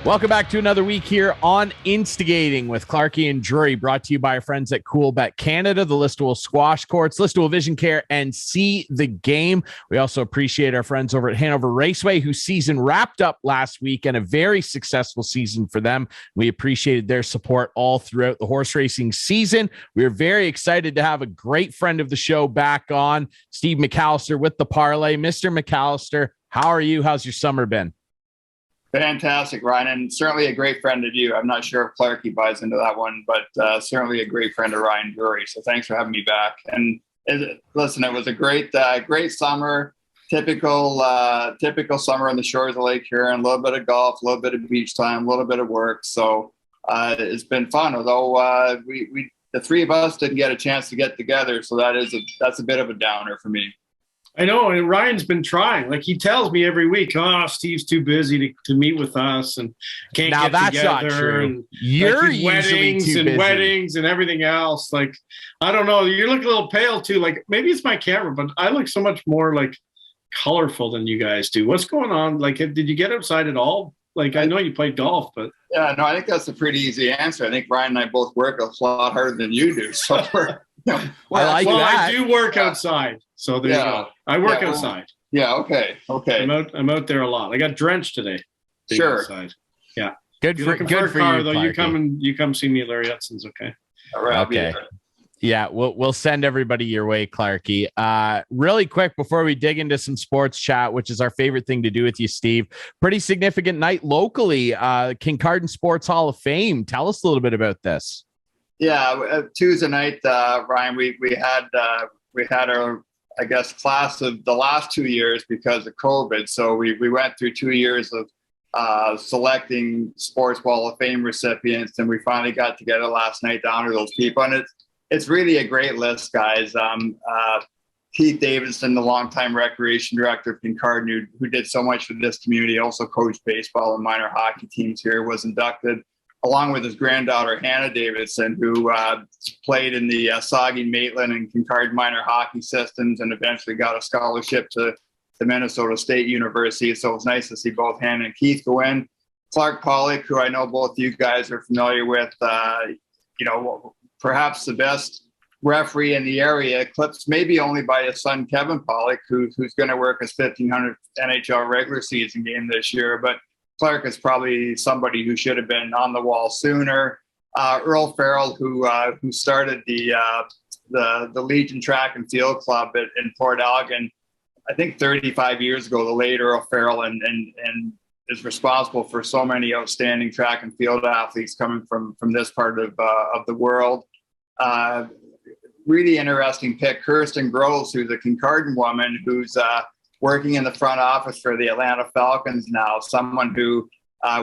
Welcome back to another week here on Instigating with Clarkie and Drury, brought to you by our friends at Coolbet Canada, the Listowel Squash Courts, Listowel Vision Care, and See the Game. We also appreciate our friends over at Hanover Raceway, whose season wrapped up last week and a very successful season for them. We appreciated their support all throughout the horse racing season. We are very excited to have a great friend of the show back on, Steve McAllister with the Parleh. Mr. McAllister, how are you? How's your summer been? Fantastic, Ryan, and certainly a great friend of you. I'm not sure if Clarkie buys into that one, but certainly a great friend of Ryan Drury. So thanks for having me back. And listen, it was a great summer. Typical summer on the shores of Lake Huron. A little bit of golf, a little bit of beach time, a little bit of work. So it's been fun. Although we the three of us didn't get a chance to get together, so that's a bit of a downer for me. I know, and Ryan's been trying. Like, he tells me every week, "Oh, Steve's too busy to meet with us and can't now get that's together." Not true. And you're like, usually weddings and everything else. Like, I don't know. You look a little pale too. Like, maybe it's my camera, but I look so much more like colorful than you guys do. What's going on? Like, did you get outside at all? Like, I know you played golf, but yeah, no, I think that's a pretty easy answer. I think Ryan and I both work a lot harder than you do. So I do work outside. So there you go. I work outside. Yeah. Okay. I'm out there a lot. I got drenched today. Sure. Outside. Yeah. Good for car, you, though. Clarkie. You come see me at Larry Hudson's. Okay. All right. Okay. Yeah, we'll send everybody your way, Clarkie. Really quick before we dig into some sports chat, which is our favorite thing to do with you, Steve. Pretty significant night locally. Kincardine Sports Hall of Fame. Tell us a little bit about this. Yeah, Tuesday night, Ryan. We had our, I guess, class of the last 2 years because of COVID. So we went through 2 years of selecting Sports Hall of Fame recipients, and we finally got together last night to honor those people. And it's really a great list, guys. Keith Davidson, the longtime recreation director of Kincardine, who did so much for this community, also coached baseball and minor hockey teams here, was inducted, along with his granddaughter, Hannah Davidson, who played in the Saugeen, Maitland, and Kincardine minor hockey systems and eventually got a scholarship to the Minnesota State University. So it was nice to see both Hannah and Keith go in. Clark Pollock, who I know both you guys are familiar with, perhaps the best referee in the area, eclipsed maybe only by his son, Kevin Pollock, who's going to work his 1,500th NHL regular season game this year. But Clark is probably somebody who should have been on the wall sooner. Earl Farrell, who started the Legion Track and Field Club in Port Elgin, I think 35 years ago, the late Earl Farrell, and is responsible for so many outstanding track and field athletes coming from this part of the world. Really interesting pick, Kirsten Groves, who's a Kincardine woman who's working in the front office for the Atlanta Falcons now, someone who,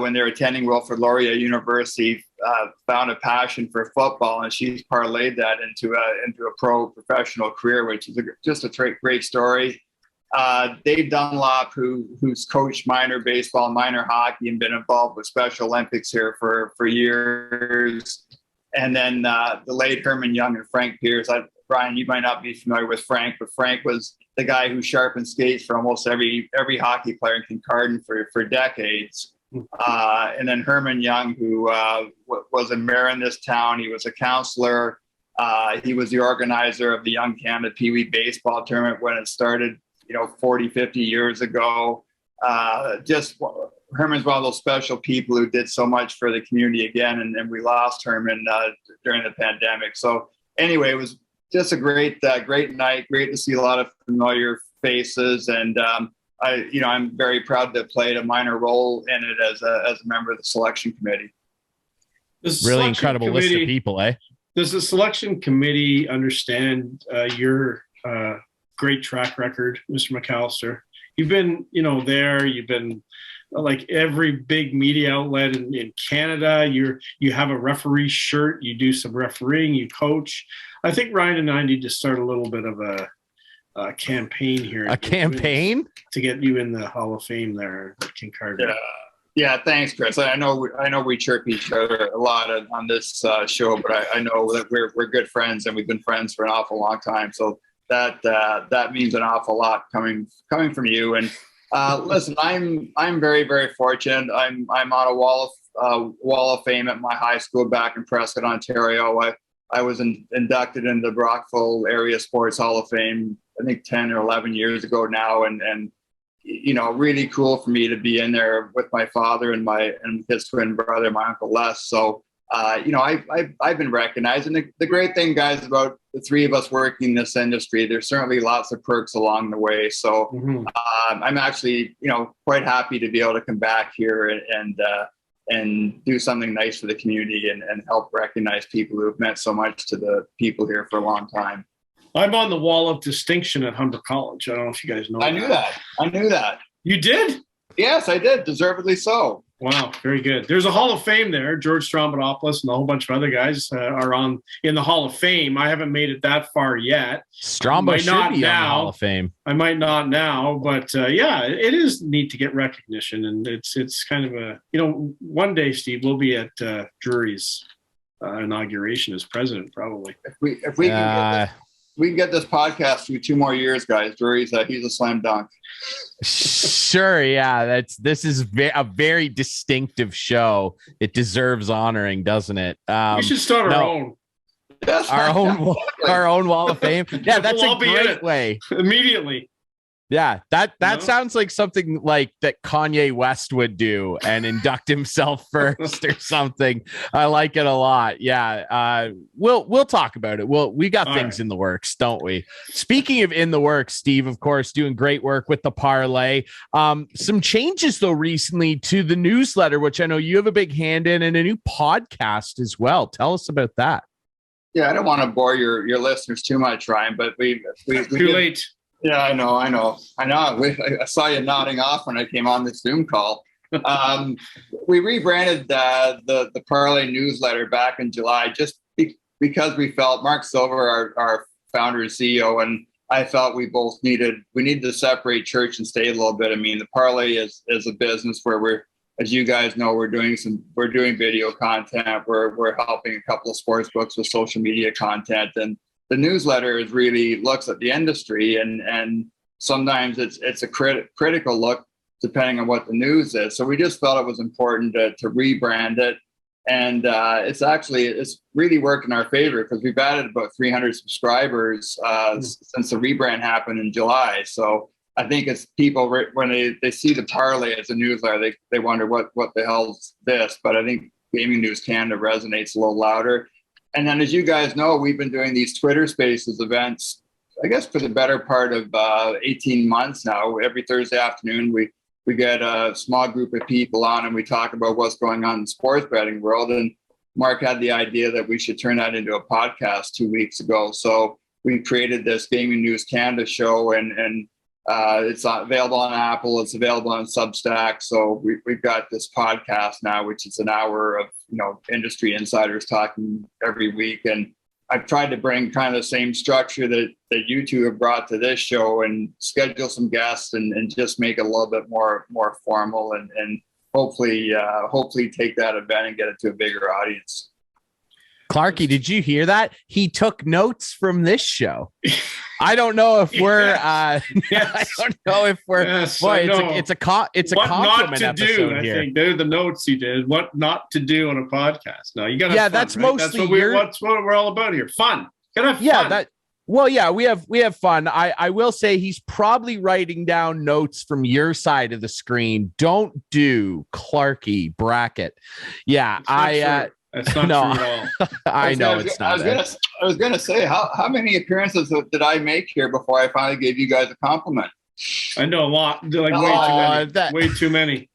when they're attending Wilfrid Laurier University, found a passion for football, and she's parlayed that into a professional career, which is just a great story. Dave Dunlop, who's coached minor baseball, minor hockey, and been involved with Special Olympics here for years. And then the late Herman Young and Frank Pierce. Brian, you might not be familiar with Frank, but Frank was the guy who sharpened skates for almost every hockey player in Kincardine for decades. And then Herman Young, who was a mayor in this town. He was a counselor. He was the organizer of the Young Canada Pee Wee baseball tournament when it started, 40, 50 years ago. Herman's one of those special people who did so much for the community again, and we lost Herman during the pandemic. So anyway, it was just a great night. Great to see a lot of familiar faces, and I'm very proud to have played a minor role in it as a member of the selection committee. Really incredible list of people, eh? Does the selection committee understand your great track record, Mr. McAllister? You've been, there. You've been like every big media outlet in Canada. You have a referee shirt. You do some refereeing. You coach. I think Ryan and I need to start a little bit of a campaign here. A campaign to get you in the Hall of Fame there at Kincardine. Yeah. Thanks, Chris. I know we chirp each other a lot on this show, but I know that we're good friends, and we've been friends for an awful long time. So that means an awful lot coming from you. And Listen, I'm very, very fortunate. I'm on a wall of fame at my high school back in Prescott, Ontario. I was inducted into the Brockville Area Sports Hall of Fame, I think 10 or 11 years ago now, and really cool for me to be in there with my father and his twin brother, my Uncle Les. So I've been recognized, and the great thing, guys, about the three of us working in this industry, there's certainly lots of perks along the way. So I'm actually quite happy to be able to come back here and do something nice for the community and help recognize people who have meant so much to the people here for a long time. I'm on the wall of distinction at Humber College. I don't know if you guys know. I knew that. You did? Yes, I did. Deservedly so. Wow, very good. There's a Hall of Fame there. George Strombolopoulos and a whole bunch of other guys are in the Hall of Fame. I haven't made it that far yet. Strombo should be on the Hall of Fame. I might not now, but it is neat to get recognition, and it's kind of a one day, Steve, we'll be at Drury's inauguration as president, probably. If we can get this podcast through 2 more years, guys. Drury's he's a slam dunk. Sure, yeah. This is a very distinctive show. It deserves honoring, doesn't it? We should start our own. Yes, our own Wall of Fame. Yeah, that's a great way. Immediately. Yeah, that sounds like something like that Kanye West would do and induct himself first or something. I like it a lot. Yeah, we'll talk about it. We got things in the works, don't we? Speaking of in the works, Steve, of course, doing great work with the Parleh. Some changes though recently to the newsletter, which I know you have a big hand in, and a new podcast as well. Tell us about that. Yeah, I don't want to bore your listeners too much, Ryan, but we too late. Yeah, I know. I saw you nodding off when I came on this Zoom call. We rebranded the Parleh newsletter back in July just because we felt Mark Silver, our founder and CEO, and I felt we needed to separate church and state a little bit. I mean, the Parleh is a business where we're, as you guys know, we're doing video content. We're helping a couple of sports books with social media content, and the newsletter really looks at the industry, and sometimes it's a critical look depending on what the news is. So we just felt it was important to rebrand it, and it's really worked in our favor because we've added about 300 subscribers since the rebrand happened in July. So I think it's people when they see the Parleh as a newsletter, they wonder what the hell's this. But I think Gaming News Canada resonates a little louder. And then, as you guys know, we've been doing these Twitter Spaces events, I guess, for the better part of 18 months now. Every Thursday afternoon, we get a small group of people on and we talk about what's going on in the sports betting world. And Mark had the idea that we should turn that into a podcast 2 weeks ago. So we created this Gaming News Canada show, and it's available on Apple. It's available on Substack. So we've got this podcast now, which is an hour of industry insiders talking every week. And I've tried to bring kind of the same structure that you two have brought to this show, and schedule some guests and just make it a little bit more formal, and hopefully take that event and get it to a bigger audience. Clarky, did you hear that? He took notes from this show. I don't know if we're. I don't know if we're. Yes, boy, it's a what compliment not to episode do. here. I think they're the notes he did. What not to do on a podcast. No, you got to. Yeah, have fun, that's right? mostly That's what we're all about here. Fun. Gotta have fun. Well, yeah, we have fun. I will say he's probably writing down notes from your side of the screen. Don't do Clarky bracket. Yeah, That's not true at all. I know it's not. I was gonna say, how many appearances did I make here before I finally gave you guys a compliment? I know a lot. Way too many.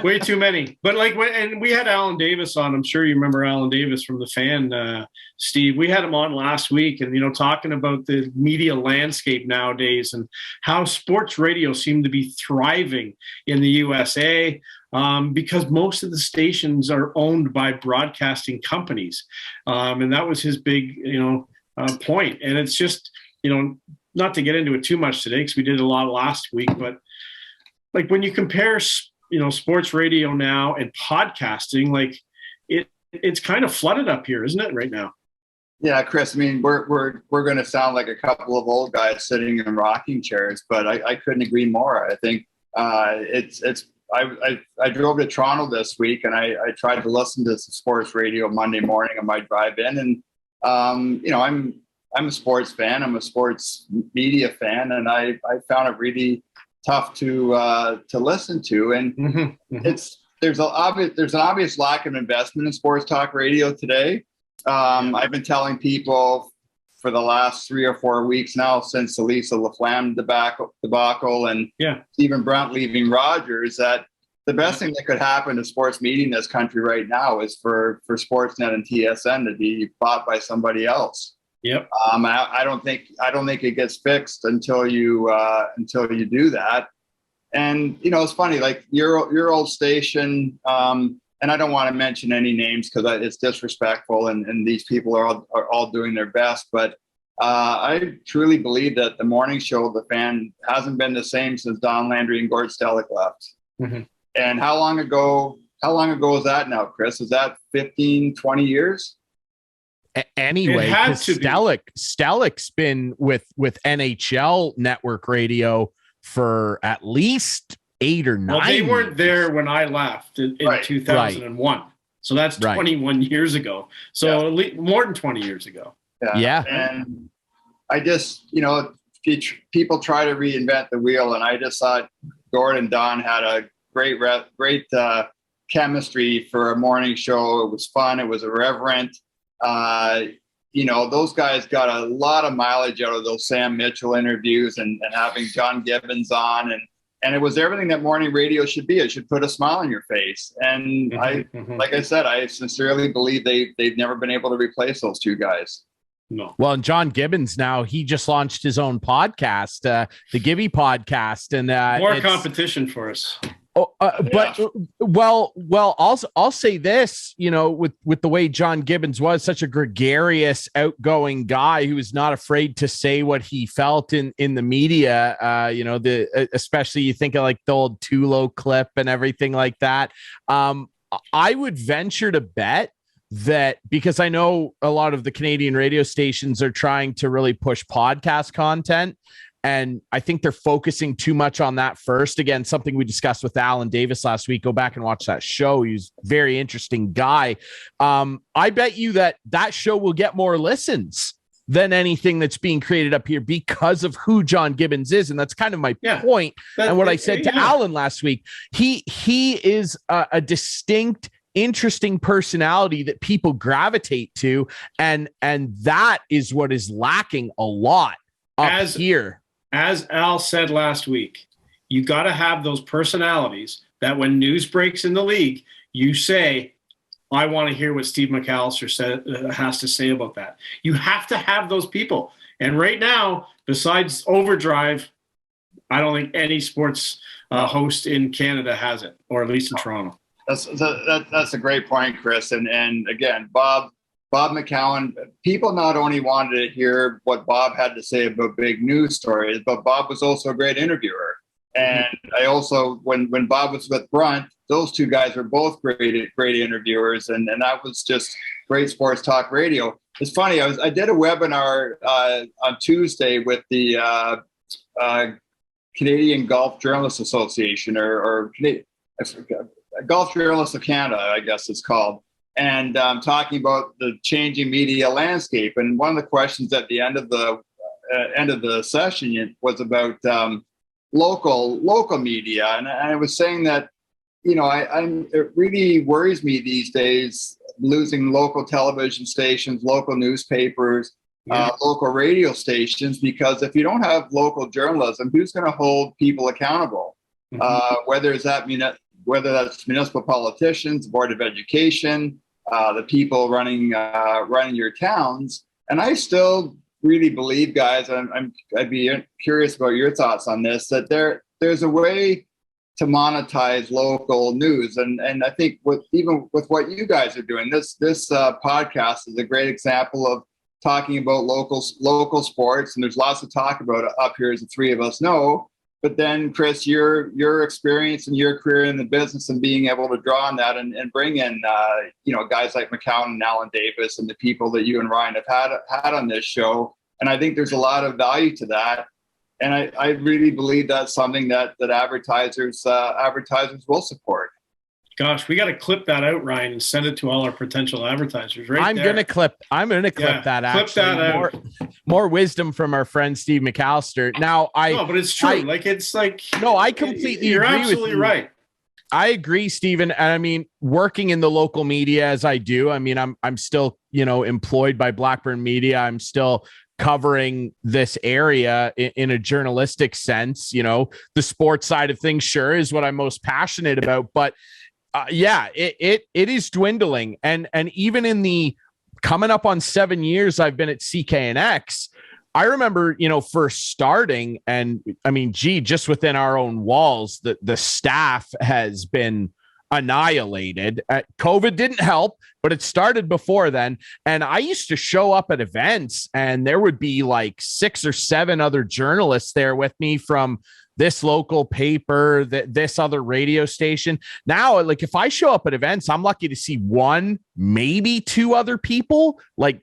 Way too many. But and we had Alan Davis on. I'm sure you remember Alan Davis from the Fan, Steve. We had him on last week, and talking about the media landscape nowadays and how sports radio seem to be thriving in the USA. Because most of the stations are owned by broadcasting companies. And that was his big, point. And it's just, not to get into it too much today, because we did a lot last week, but when you compare, sports radio now and podcasting, it's kind of flooded up here, isn't it, right now? Yeah, Chris, I mean, we're going to sound like a couple of old guys sitting in rocking chairs, but I couldn't agree more. I think I drove to Toronto this week, and I tried to listen to sports radio Monday morning on my drive in, and I'm a sports fan. I'm a sports media fan, and I found it really tough to listen to. And there's an obvious lack of investment in sports talk radio today. I've been telling people for the last 3 or 4 weeks now, since the Lisa LaFlamme debacle and Stephen Brunt leaving Rogers, that the best thing that could happen to sports media in this country right now is for Sportsnet and TSN to be bought by somebody else. Yep. I don't think it gets fixed until you do that. And it's funny, like your old station, and I don't want to mention any names because it's disrespectful, and these people are all doing their best. But I truly believe that the morning show, The Fan, hasn't been the same since Don Landry and Gord Stellick left. Mm-hmm. And how long ago is that now, Chris? Is that 15, 20 years? Anyway, Stellick's been with NHL network radio for at least 8 or 9. Well, they weren't there when I left in 2001. Right. So that's 21 years ago. So more than 20 years ago. Yeah. And I just, people try to reinvent the wheel, and I just thought Gord and Don had a great chemistry for a morning show. It was fun. It was irreverent. Those guys got a lot of mileage out of those Sam Mitchell interviews and having John Gibbons on, and it was everything that morning radio should be. It should put a smile on your face. And like I said, I sincerely believe they've never been able to replace those two guys. No. Well, and John Gibbons now, he just launched his own podcast, the Gibby podcast, and more competition for us. But I'll say this, with the way John Gibbons was, such a gregarious, outgoing guy who was not afraid to say what he felt in the media. Especially you think of like the old Tulo clip and everything like that. I would venture to bet that, because I know a lot of the Canadian radio stations are trying to really push podcast content, and I think they're focusing too much on that first. Again, something we discussed with Alan Davis last week. Go back and watch that show. He's a very interesting guy. I bet you that show will get more listens than anything that's being created up here because of who John Gibbons is. And that's kind of my point. And what I said to Alan last week, he is a distinct, interesting personality that people gravitate to. And that is what is lacking a lot up here. As Al said last week, you got to have those personalities that when news breaks in the league, you say, I want to hear what Steve McAllister has to say about that. You have to have those people. And right now, besides Overdrive, I don't think any sports host in Canada has it, or at least in Toronto. That's a great point, Chris. And again, Bob McCowan, people not only wanted to hear what Bob had to say about big news stories, but Bob was also a great interviewer. And I also, when Bob was with Brunt, those two guys were both great interviewers. And that was just great sports talk radio. It's funny, I did a webinar on Tuesday with the Canadian Golf Journalists Association, or Golf Journalists of Canada, I guess it's called. And talking about the changing media landscape. And one of the questions at the end of the session was about local media, and I was saying that it really worries me these days, losing local television stations, local newspapers, local radio stations, because if you don't have local journalism, who's going to hold people accountable? Whether that's municipal politicians, Board of Education, the people running your towns. And I still really believe, guys, I'd be curious about your thoughts on this, that there's a way to monetize local news. And I think even with what you guys are doing, this podcast is a great example of talking about local sports. And there's lots to talk about up here, as the three of us know. But then, Chris, your experience and your career in the business and being able to draw on that and bring in, guys like McCown and Alan Davis and the people that you and Ryan have had on this show. And I think there's a lot of value to that. And I really believe that's something that advertisers will support. Gosh, we got to clip that out, Ryan, and send it to all our potential advertisers. Right, I'm gonna clip that. Clip that out. More wisdom from our friend Steve McAllister. Now, but it's true. I completely. You're agree absolutely with you. right. I agree, Stephen. And I mean, working in the local media as I do, I mean, I'm still, employed by Blackburn Media. I'm still covering this area in a journalistic sense. The sports side of things, sure, is what I'm most passionate about. But it is dwindling. And even in the coming up on 7 years I've been at CKNX, I remember, first starting, and I mean, just within our own walls, the staff has been annihilated. COVID didn't help, but it started before then. And I used to show up at events and there would be like 6 or 7 other journalists there with me from this local paper, this other radio station. Now, like if I show up at events, I'm lucky to see 1, maybe 2 other people, like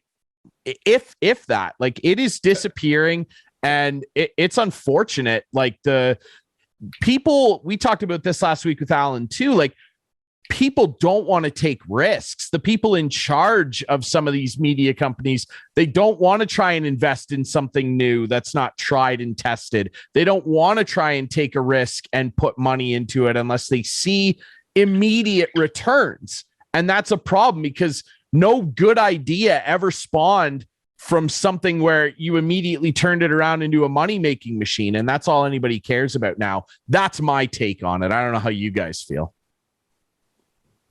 if that. Like it is disappearing, and it's unfortunate. Like the people, we talked about this last week with Alan too, like people don't want to take risks. The people in charge of some of these media companies, they don't want to try and invest in something new that's not tried and tested. They don't want to try and take a risk and put money into it unless they see immediate returns. And that's a problem, because no good idea ever spawned from something where you immediately turned it around into a money-making machine. And that's all anybody cares about now. That's my take on it. I don't know how you guys feel.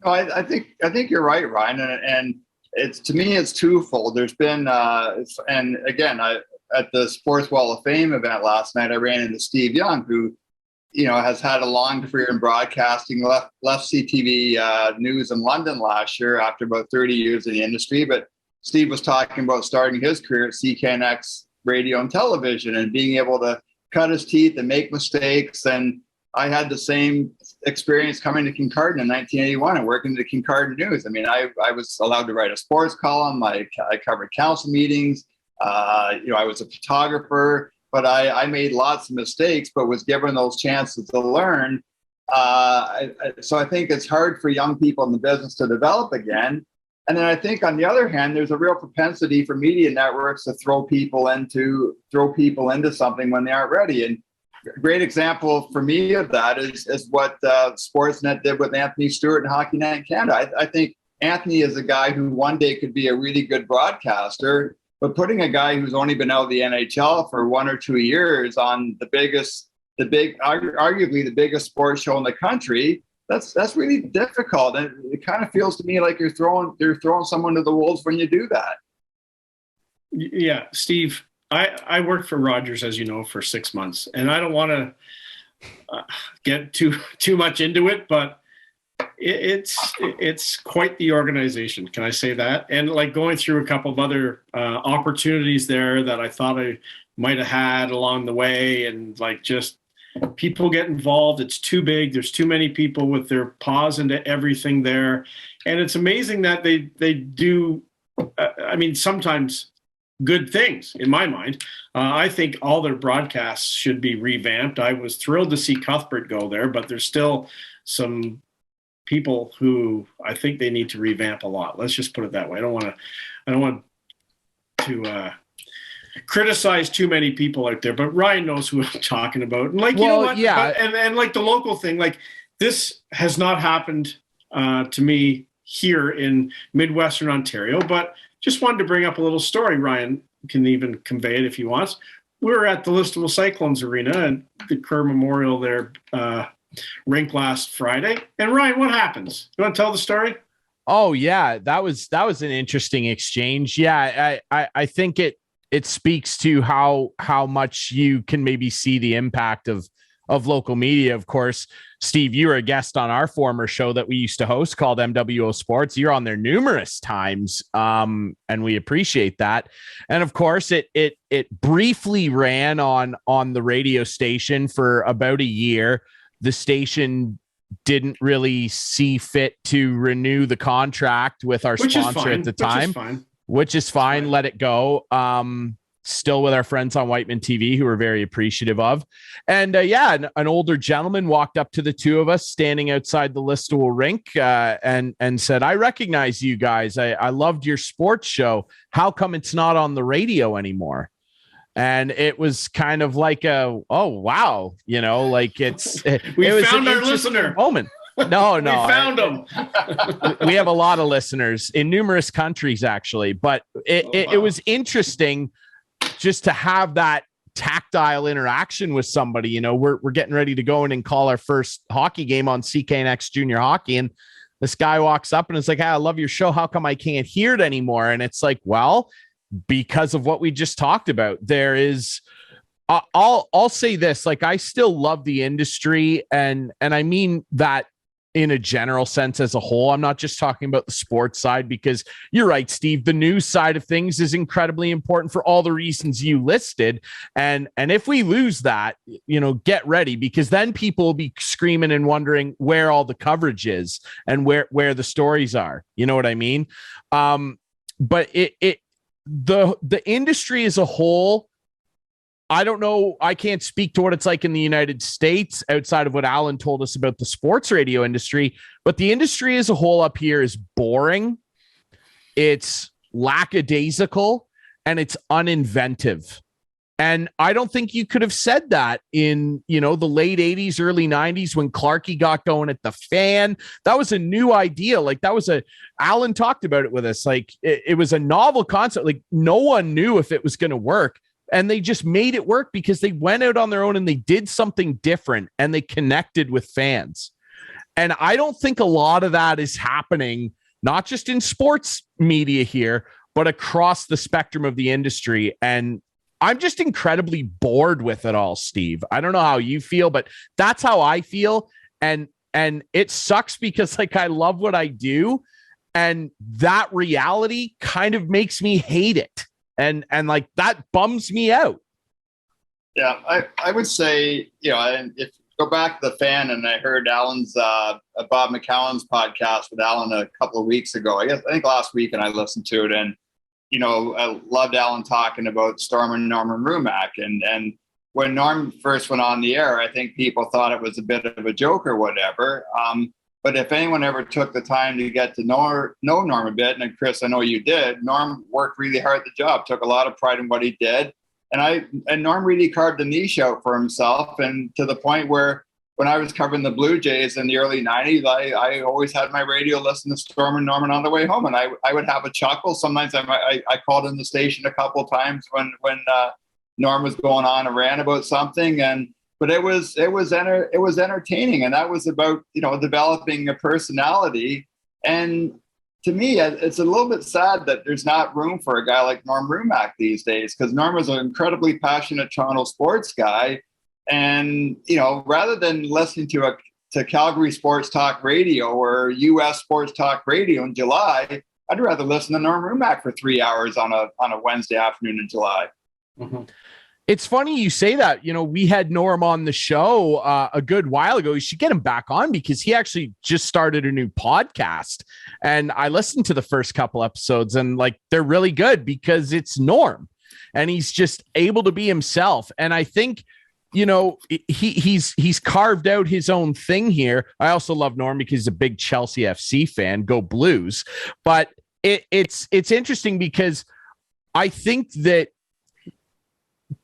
I think you're right, Ryan, and it's, to me, it's twofold. There's been, and again, at the Sports Wall of Fame event last night, I ran into Steve Young, who, has had a long career in broadcasting. Left CTV News in London last year after about 30 years in the industry. But Steve was talking about starting his career at CKNX Radio and Television and being able to cut his teeth and make mistakes. And I had the same experience coming to Kincardine in 1981 and working at the Kincardine News. I mean, I was allowed to write a sports column. I covered council meetings. I was a photographer, but I made lots of mistakes, but was given those chances to learn. So I think it's hard for young people in the business to develop again. And then I think on the other hand, there's a real propensity for media networks to throw people into something when they aren't ready. And a great example for me of that is what Sportsnet did with Anthony Stewart and Hockey Night in Canada. I think Anthony is a guy who one day could be a really good broadcaster, but putting a guy who's only been out of the NHL for 1 or 2 years on arguably the biggest sports show in the country, that's really difficult. And it kind of feels to me like you're throwing someone to the wolves when you do that. Yeah, Steve. I worked for Rogers, as you know, for 6 months, and I don't want to get too much into it, but it's quite the organization. Can I say that? And like going through a couple of other opportunities there that I thought I might have had along the way, and like just people get involved. It's too big. There's too many people with their paws into everything there, and it's amazing that they do. I mean, sometimes good things in my mind. I think all their broadcasts should be revamped. I was thrilled to see Cuthbert go there, but there's still some people who I think they need to revamp a lot. Let's just put it that way. I don't want to criticize too many people out there, but Ryan knows who I'm talking about. And like, you know what? Yeah. And like the local thing, like this has not happened to me here in Midwestern Ontario, but just wanted to bring up a little story. Ryan can even convey it if he wants. We were at the Listowel Cyclones Arena and the Kerr Memorial there rink last Friday. And Ryan, what happens? You want to tell the story? Oh yeah, that was an interesting exchange. Yeah, I think it speaks to how much you can maybe see the impact of local media. Of course, Steve, you were a guest on our former show that we used to host called MWO Sports. You're on there numerous times, and we appreciate that. And of course, it briefly ran on the radio station for about a year. The station didn't really see fit to renew the contract with our sponsor at the time, which is fine. Let it go. still with our friends on Whiteman TV, who we're very appreciative of. And an older gentleman walked up to the two of us standing outside the Listowel rink and said, "I recognize you guys. I loved your sports show. How come it's not on the radio anymore?" And it was kind of like oh, wow. Like it was found an our listener moment. No, we found them. We have a lot of listeners in numerous countries, actually, but it was interesting just to have that tactile interaction with somebody. We're getting ready to go in and call our first hockey game on CKNX Junior Hockey, and this guy walks up and it's like, "Hey, I love your show. How come I can't hear it anymore?" And it's like, well, because of what we just talked about. There is I'll say this, like, I still love the industry, and I mean that in a general sense as a whole. I'm not just talking about the sports side, because you're right, Steve, the news side of things is incredibly important for all the reasons you listed. And if we lose that, get ready, because then people will be screaming and wondering where all the coverage is and where the stories are. You know what I mean? But the industry as a whole, I don't know. I can't speak to what it's like in the United States outside of what Alan told us about the sports radio industry, but the industry as a whole up here is boring. It's lackadaisical and it's uninventive. And I don't think you could have said that in, the late 80s, early 90s when Clarkie got going at the Fan. That was a new idea. Like, Alan talked about it with us. Like, it was a novel concept. Like, no one knew if it was going to work. And they just made it work because they went out on their own and they did something different and they connected with fans. And I don't think a lot of that is happening, not just in sports media here, but across the spectrum of the industry. And I'm just incredibly bored with it all, Steve. I don't know how you feel, but that's how I feel. And it sucks because, like, I love what I do. And that reality kind of makes me hate it. And like, that bums me out. Yeah, I would say, and if you go back to the Fan, and I heard Alan's Bob McCowan's podcast with Alan a couple of weeks ago. I think last week, and I listened to it, and I loved Alan talking about Storm and Norman Rumack. And when Norm first went on the air, I think people thought it was a bit of a joke or whatever. But if anyone ever took the time to get to know Norm a bit, and Chris, I know you did, Norm worked really hard at the job, took a lot of pride in what he did. And Norm really carved a niche out for himself, and to the point where when I was covering the Blue Jays in the early 90s, I always had my radio listening to Storm and Norman on the way home, and I would have a chuckle. Sometimes I called in the station a couple of times when Norm was going on a rant about something, but it was entertaining, and that was about developing a personality. And to me, it's a little bit sad that there's not room for a guy like Norm Rumack these days, because Norm was an incredibly passionate Toronto sports guy, and rather than listening to Calgary Sports Talk Radio or U.S. Sports Talk Radio in July, I'd rather listen to Norm Rumack for 3 hours on a Wednesday afternoon in July. Mm-hmm. It's funny you say that. We had Norm on the show a good while ago. You should get him back on, because he actually just started a new podcast. And I listened to the first couple episodes, and like, they're really good because it's Norm and he's just able to be himself. And I think, he's carved out his own thing here. I also love Norm because he's a big Chelsea FC fan. Go Blues. But it's interesting because I think that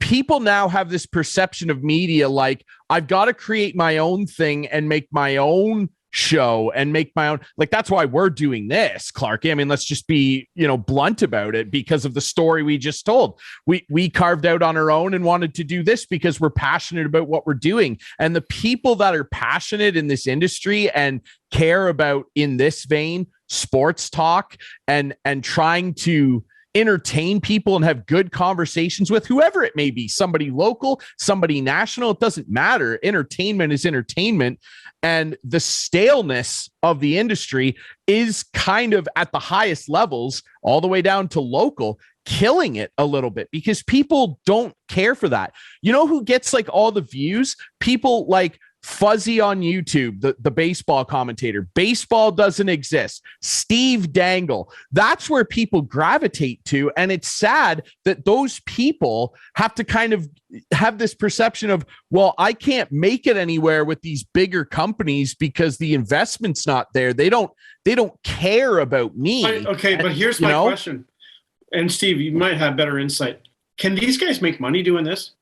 people now have this perception of media like, I've got to create my own thing and make my own show and make my own, like, that's why we're doing this, Clark. I mean, let's just be, blunt about it, because of the story we just told. We carved out on our own and wanted to do this because we're passionate about what we're doing. And the people that are passionate in this industry and care about, in this vein, sports talk and trying to entertain people and have good conversations with whoever it may be, somebody local, somebody national, it doesn't matter. Entertainment is entertainment. And the staleness of the industry is kind of at the highest levels, all the way down to local, killing it a little bit because people don't care for that. You know who gets like all the views? People like Fuzzy on YouTube, the baseball commentator. Baseball doesn't exist. Steve Dangle. That's where people gravitate to. And it's sad that those people have to kind of have this perception of, well, I can't make it anywhere with these bigger companies because the investment's not there. They don't care about me. But here's my question. And Steve, you might have better insight. Can these guys make money doing this?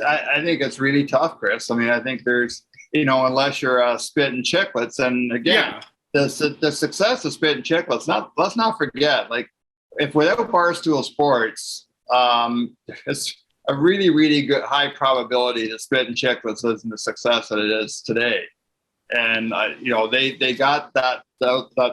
I think it's really tough, Chris. I mean, I think there's, unless you're Spit and Chicklets, and again, the success of Spit and Chicklets, let's not forget, like, if without Barstool Sports, it's a really, really good high probability that Spit and Chicklets isn't the success that it is today. And they got that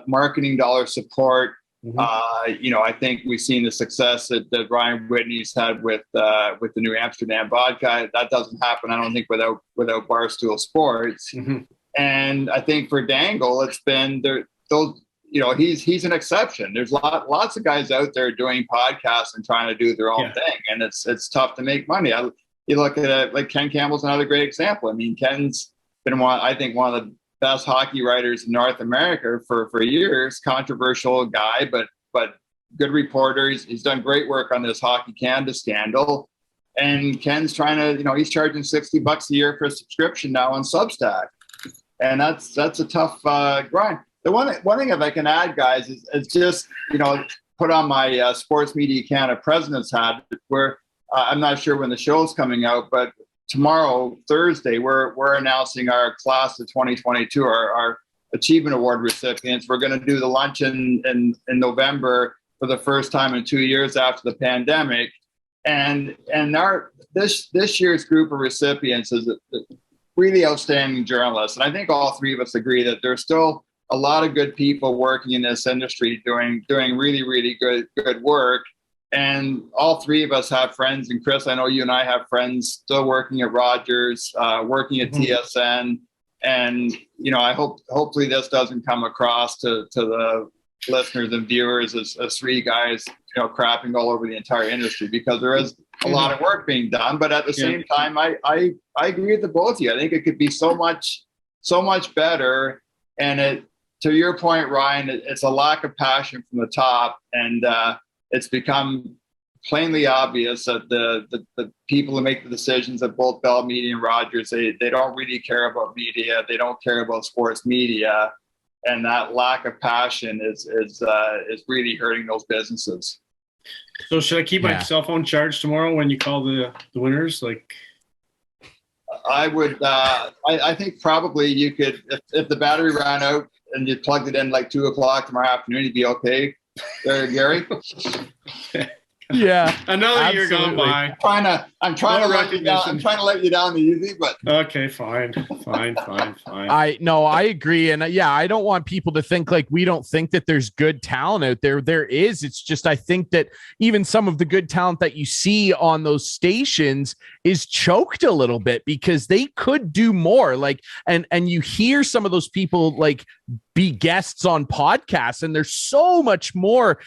marketing dollar support. I think we've seen the success that Ryan Whitney's had with the New Amsterdam vodka. That doesn't happen, I don't think, without Barstool Sports. And I think for Dangle, it's been those. He's an exception. There's lots of guys out there doing podcasts and trying to do their own thing, and it's tough to make money. You look at it, like Ken Campbell's another great example. I mean, Ken's been one of the best hockey writers in North America for years. Controversial guy, but good reporter. He's done great work on this Hockey Canada scandal. And Ken's trying to, he's charging $60 a year for a subscription now on Substack, and that's a tough grind. The one thing, if I can add, guys, is just put on my Sports Media Canada president's hat. Where I'm not sure when the show's coming out, but tomorrow, Thursday, we're announcing our class of 2022, our Achievement Award recipients. We're going to do the luncheon in November for the first time in 2 years after the pandemic. And this year's group of recipients is really outstanding journalists. And I think all three of us agree that there's still a lot of good people working in this industry doing really, really good work. And all three of us have friends. And Chris, I know you and I have friends still working at Rogers, working at TSN. And, I hopefully this doesn't come across to the listeners and viewers as three guys, crapping all over the entire industry, because there is a lot of work being done. But at the same time, I agree with the both of you. I think it could be so much better. And to your point, Ryan, it's a lack of passion from the top. And, it's become plainly obvious that the people who make the decisions at both Bell Media and Rogers, they don't really care about media. They don't care about sports media. And that lack of passion is really hurting those businesses. So should I keep my cell phone charged tomorrow when you call the winners? Like, I would, I think probably you could, if the battery ran out and you plugged it in like 2:00 tomorrow afternoon, you'd be okay. There, Gary. Yeah, another year gone by. I'm trying to let you down easy, but okay, fine. I agree, and I don't want people to think like we don't think that there's good talent out there. There is. It's just I think that even some of the good talent that you see on those stations is choked a little bit because they could do more. Like, and you hear some of those people like be guests on podcasts, and they're so much more,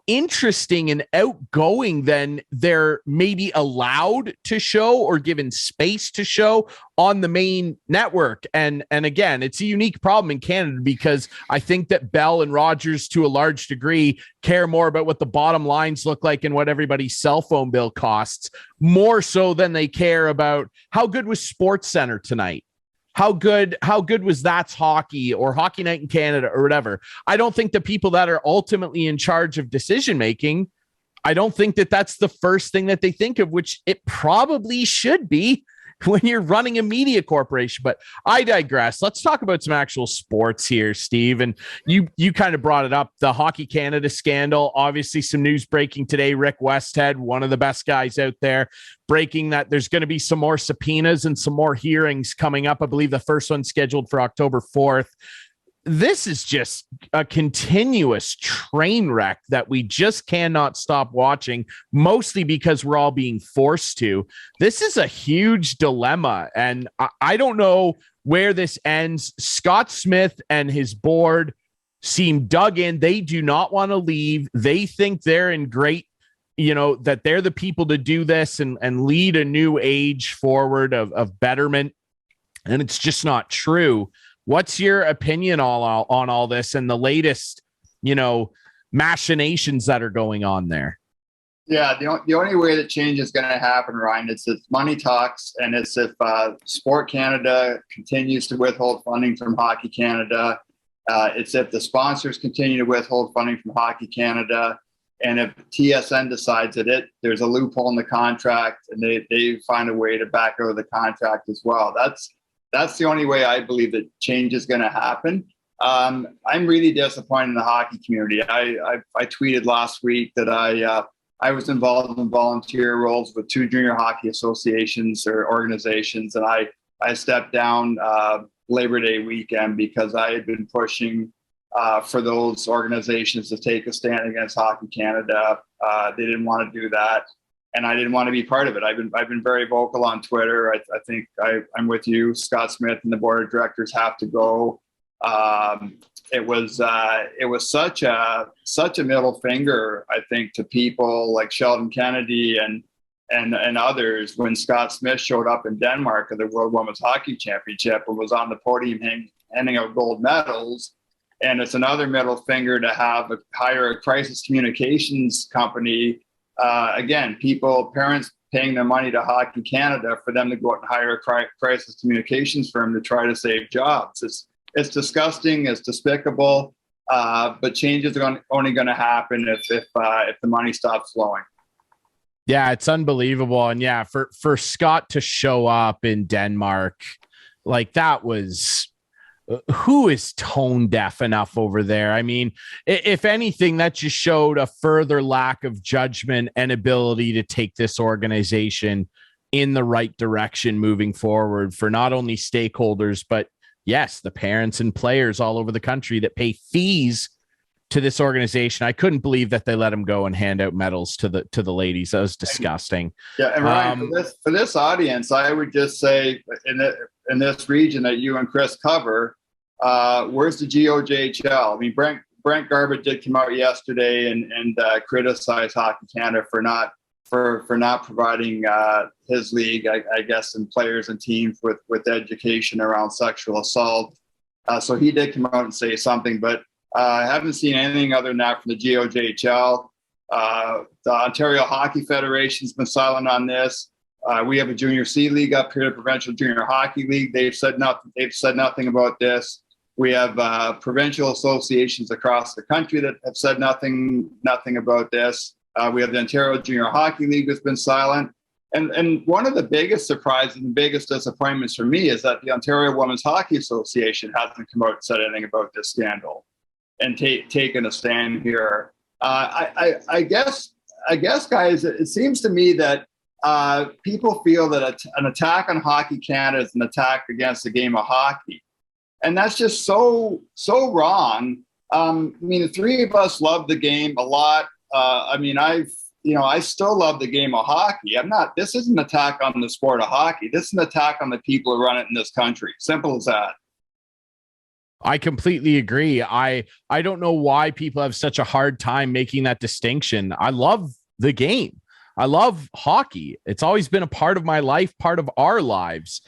interesting and outgoing than they're maybe allowed to show or given space to show on the main network. And again, it's a unique problem in Canada because I think that Bell and Rogers, to a large degree, care more about what the bottom lines look like and what everybody's cell phone bill costs, more so than they care about how good was Sports Center tonight. How good was That's Hockey or Hockey Night in Canada or whatever. I don't think the people that are ultimately in charge of decision-making, I don't think that that's the first thing that they think of, which it probably should be when you're running a media corporation. But I digress. Let's talk about some actual sports here, Steve. And you kind of brought it up, the Hockey Canada scandal. Obviously, some news breaking today. Rick Westhead, one of the best guys out there, breaking that there's going to be some more subpoenas and some more hearings coming up. I believe the first one's scheduled for October 4th. This is just a continuous train wreck that we just cannot stop watching, mostly because we're all being forced to. This is a huge dilemma, and I don't know where this ends. Scott Smith and his board seem dug in. They do not want to leave. They think they're in great that they're the people to do this and lead a new age forward of betterment. And it's just not true. What's your opinion on all this and the latest, machinations that are going on there? Yeah, the only way that change is going to happen, Ryan, is if money talks, and it's if Sport Canada continues to withhold funding from Hockey Canada. It's if the sponsors continue to withhold funding from Hockey Canada, and if TSN decides that there's a loophole in the contract, and they find a way to back out of the contract as well. That's the only way I believe that change is going to happen. I'm really disappointed in the hockey community. I tweeted last week that I was involved in volunteer roles with 2 junior hockey associations or organizations, and I stepped down Labor Day weekend because I had been pushing for those organizations to take a stand against Hockey Canada. They didn't want to do that, and I didn't want to be part of it. I've been very vocal on Twitter. I think I'm with you. Scott Smith and the board of directors have to go. It was such a middle finger, I think, to people like Sheldon Kennedy and others when Scott Smith showed up in Denmark at the World Women's Hockey Championship and was on the podium handing out gold medals. And it's another middle finger to hire a crisis communications company. Again, parents paying their money to Hockey Canada for them to go out and hire a crisis communications firm to try to save jobs. It's disgusting. It's despicable. But change is only going to happen if the money stops flowing. Yeah, it's unbelievable. And yeah, for Scott to show up in Denmark, like that was, who is tone deaf enough over there? I mean, if anything, that just showed a further lack of judgment and ability to take this organization in the right direction moving forward for not only stakeholders, but yes, the parents and players all over the country that pay fees to this organization. I couldn't believe that they let him go and hand out medals to the ladies. That was disgusting. Yeah, and Ryan, for this audience, I would just say in this region that you and Chris cover, where's the GOJHL? I mean, Brent Garbutt did come out yesterday and criticize Hockey Canada for not providing his league, I guess, and players and teams with education around sexual assault. So he did come out and say something, but I haven't seen anything other than that from the GOJHL. The Ontario Hockey Federation has been silent on this. We have a Junior C League up here, the Provincial Junior Hockey League. They've said nothing. They've said nothing about this. We have provincial associations across the country that have said nothing about this. We have the Ontario Junior Hockey League that's been silent. And one of the biggest surprises and biggest disappointments for me is that the Ontario Women's Hockey Association hasn't come out and said anything about this scandal and taken a stand here. I guess, guys, it seems to me that people feel that an attack on Hockey Canada is an attack against the game of hockey. And that's just so wrong. I mean, the three of us love the game a lot. I still love the game of hockey. This isn't an attack on the sport of hockey. This is an attack on the people who run it in this country. Simple as that. I completely agree. I don't know why people have such a hard time making that distinction. I love the game. I love hockey. It's always been a part of my life, part of our lives.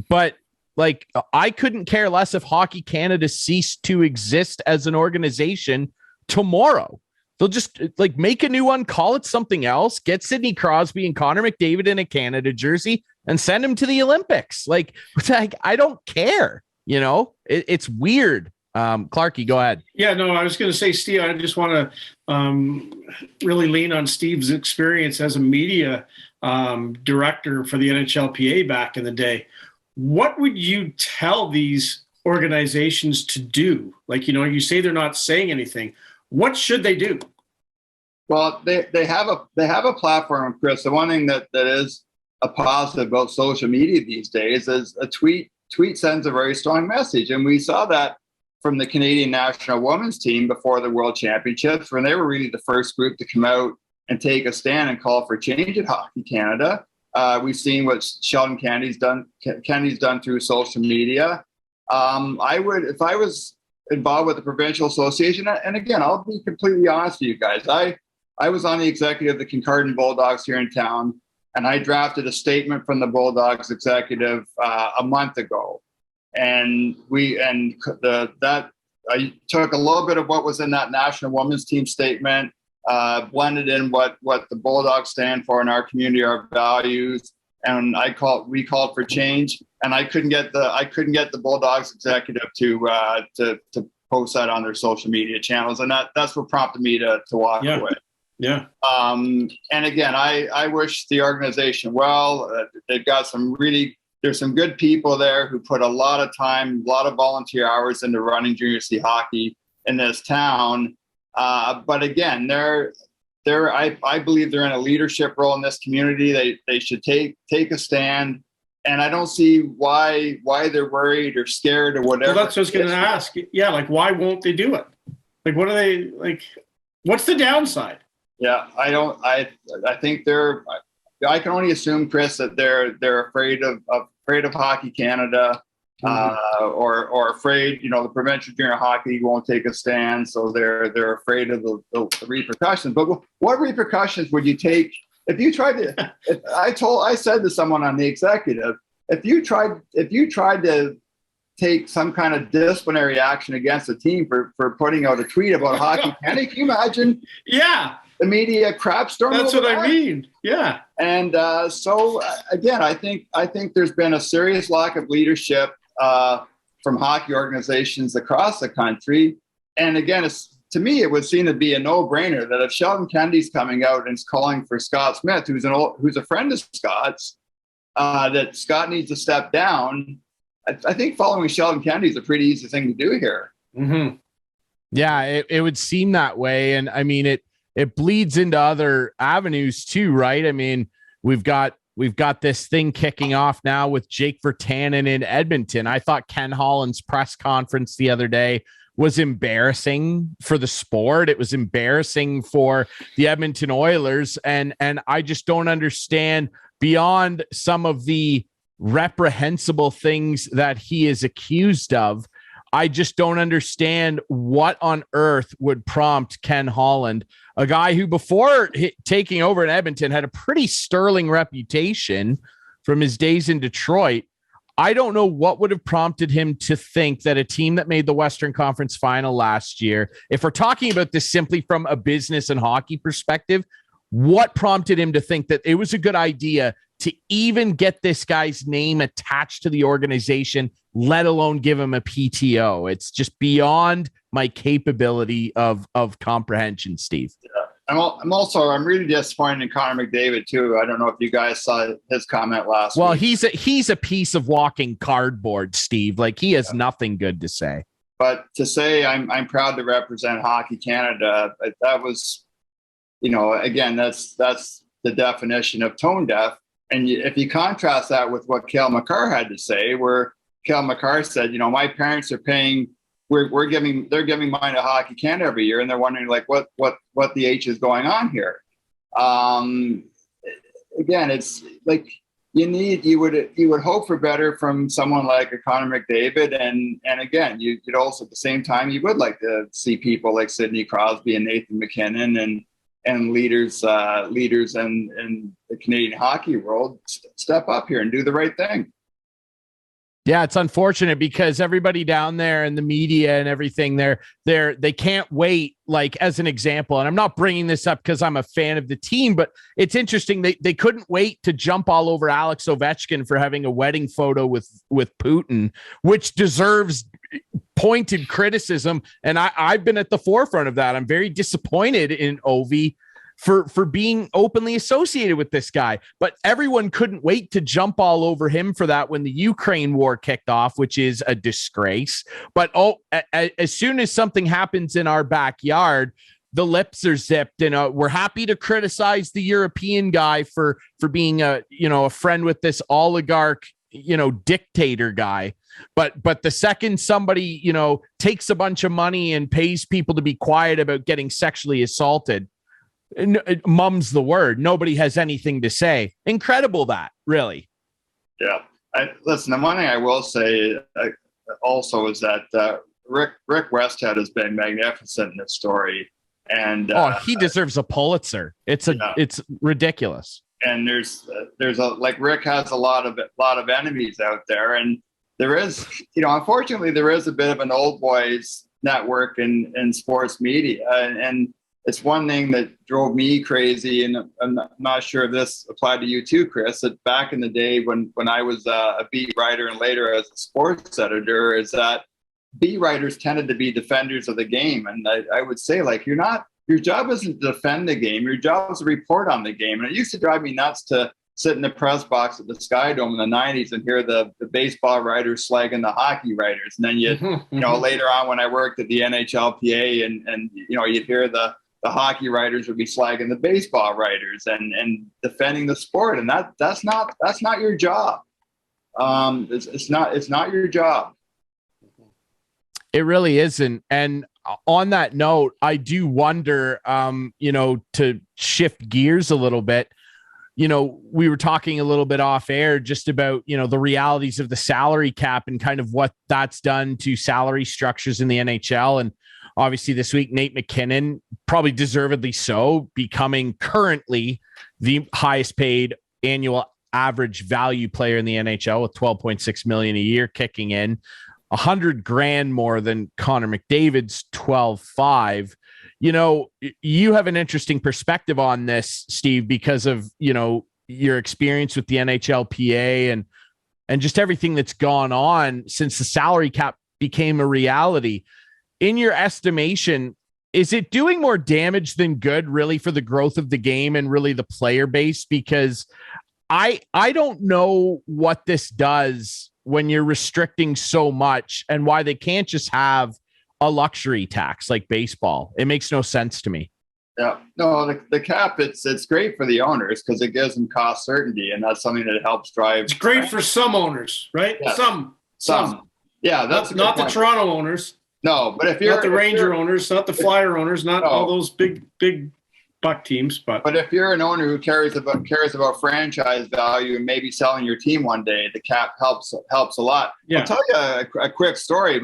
But like, I couldn't care less if Hockey Canada ceased to exist as an organization tomorrow. They'll just make a new one, call it something else, get Sidney Crosby and Connor McDavid in a Canada jersey and send them to the Olympics. I don't care. It's weird. Clarky, go ahead. Yeah, no, I was going to say, Steve, I just want to really lean on Steve's experience as a media director for the NHLPA back in the day. What would you tell these organizations to do? You say they're not saying anything. What should they do? Well, they have a platform, Chris. The one thing that is a positive about social media these days is a tweet sends a very strong message. And we saw that from the Canadian national women's team before the World Championships, when they were really the first group to come out and take a stand and call for change at Hockey Canada. We've seen what Sheldon Kennedy's done through social media. I would, if I was involved with the provincial association, and again, I'll be completely honest with you guys. I was on the executive of the Kincardine Bulldogs here in town, and I drafted a statement from the Bulldogs executive a month ago. And I took a little bit of what was in that national women's team statement, blended in what the Bulldogs stand for in our community, our values, and we called for change. And I couldn't get the Bulldogs executive to post that on their social media channels, and that's what prompted me to walk away. Yeah. And again, I wish the organization well. They've got there's some good people there who put a lot of time, a lot of volunteer hours into running junior C hockey in this town. But again, I believe they're in a leadership role in this community. They should take a stand. And I don't see why they're worried or scared or whatever. Well, that's what I was going to ask. Yeah, like, why won't they do it? Like, what are they, like, what's the downside? Yeah, I think I can only assume, Chris, that they're afraid of Hockey Canada, or afraid, the provincial junior hockey won't take a stand, so they're afraid of the repercussions. But what repercussions would you take if you tried to? I said to someone on the executive, if you tried to take some kind of disciplinary action against a team for putting out a tweet about Hockey Canada, can you imagine? Yeah. The media crap storm. That's what I mean. Yeah. And so again, I think there's been a serious lack of leadership from hockey organizations across the country. And again, to me, it would seem to be a no-brainer that if Sheldon Kennedy's coming out and is calling for Scott Smith, who's a friend of Scott's, that Scott needs to step down. I think following Sheldon Kennedy is a pretty easy thing to do here. Mm-hmm. Yeah, it would seem that way. And I mean, it bleeds into other avenues too, right? I mean, we've got this thing kicking off now with Jake Virtanen in Edmonton. I thought Ken Holland's press conference the other day was embarrassing for the sport. It was embarrassing for the Edmonton Oilers. And I just don't understand, beyond some of the reprehensible things that he is accused of, I just don't understand what on earth would prompt Ken Holland, a guy who before taking over in Edmonton had a pretty sterling reputation from his days in Detroit. I don't know what would have prompted him to think that a team that made the Western Conference Final last year, if we're talking about this simply from a business and hockey perspective, what prompted him to think that it was a good idea to even get this guy's name attached to the organization, let alone give him a PTO? It's just beyond my capability of comprehension, Steve. Yeah. I'm really disappointed in Connor McDavid too. I don't know if you guys saw his comment last week. He's a piece of walking cardboard, Steve. Like, he has nothing good to say. But to say I'm proud to represent Hockey Canada, that was, again, that's the definition of tone deaf. And if you contrast that with what Cale Makar had to say, where Cale Makar said, my parents are paying, they're giving money to Hockey Canada every year, and they're wondering like what the H is going on here. Again, it's like you would hope for better from someone like a Connor McDavid, and again, you'd also at the same time you would like to see people like Sidney Crosby and Nathan McKinnon and leaders in the Canadian hockey world step up here and do the right thing. Yeah, it's unfortunate because everybody down there and the media and everything, they can't wait, like, as an example. And I'm not bringing this up because I'm a fan of the team, but it's interesting. They couldn't wait to jump all over Alex Ovechkin for having a wedding photo with Putin, which deserves pointed criticism. And I've been at the forefront of that. I'm very disappointed in Ovi for being openly associated with this guy, but everyone couldn't wait to jump all over him for that when the Ukraine war kicked off, which is a disgrace. But as soon as something happens in our backyard, the lips are zipped, and we're happy to criticize the European guy for being a friend with this oligarch, dictator guy. But the second somebody, takes a bunch of money and pays people to be quiet about getting sexually assaulted, mum's the word. Nobody has anything to say. Incredible, that, really. Yeah. Listen, the one thing I will say also is that Rick Westhead has been magnificent in this story. And he deserves a Pulitzer. It's ridiculous. And there's like Rick has a lot of enemies out there, and there is, unfortunately, there is a bit of an old boys network in sports media, and it's one thing that drove me crazy. And I'm not sure if this applied to you too, Chris, that back in the day when I was a beat writer and later as a sports editor, is that beat writers tended to be defenders of the game. And I would say, like, your job isn't to defend the game. Your job is to report on the game. And it used to drive me nuts to sit in the press box at the Sky Dome in the 90s and hear the baseball writers slagging the hockey writers. And then later on when I worked at the NHLPA and you'd hear the hockey writers would be slagging the baseball writers and defending the sport. And that's not your job. It's not your job. It really isn't. And on that note, I do wonder, to shift gears a little bit, we were talking a little bit off air just about, the realities of the salary cap and kind of what that's done to salary structures in the NHL. And obviously this week, Nate McKinnon, probably deservedly so, becoming currently the highest paid annual average value player in the NHL with $12.6 million a year kicking in. $100,000 more than Connor McDavid's 12.5. You have an interesting perspective on this, Steve, because of, your experience with the NHLPA and just everything that's gone on since the salary cap became a reality. In your estimation, is it doing more damage than good really for the growth of the game and really the player base? Because I don't know what this does when you're restricting so much and why they can't just have a luxury tax like baseball. It makes no sense to me. Yeah, no, the cap, it's great for the owners because it gives them cost certainty, and that's something that helps drive. It's great for some owners, right? Yeah. Some. Yeah, that's not the Toronto owners. No, but if you're not the Ranger owners, not the Flyer owners, not all those big buck teams, but if you're an owner who cares about franchise value and maybe selling your team one day, the cap helps a lot. Yeah. I'll tell you a quick story.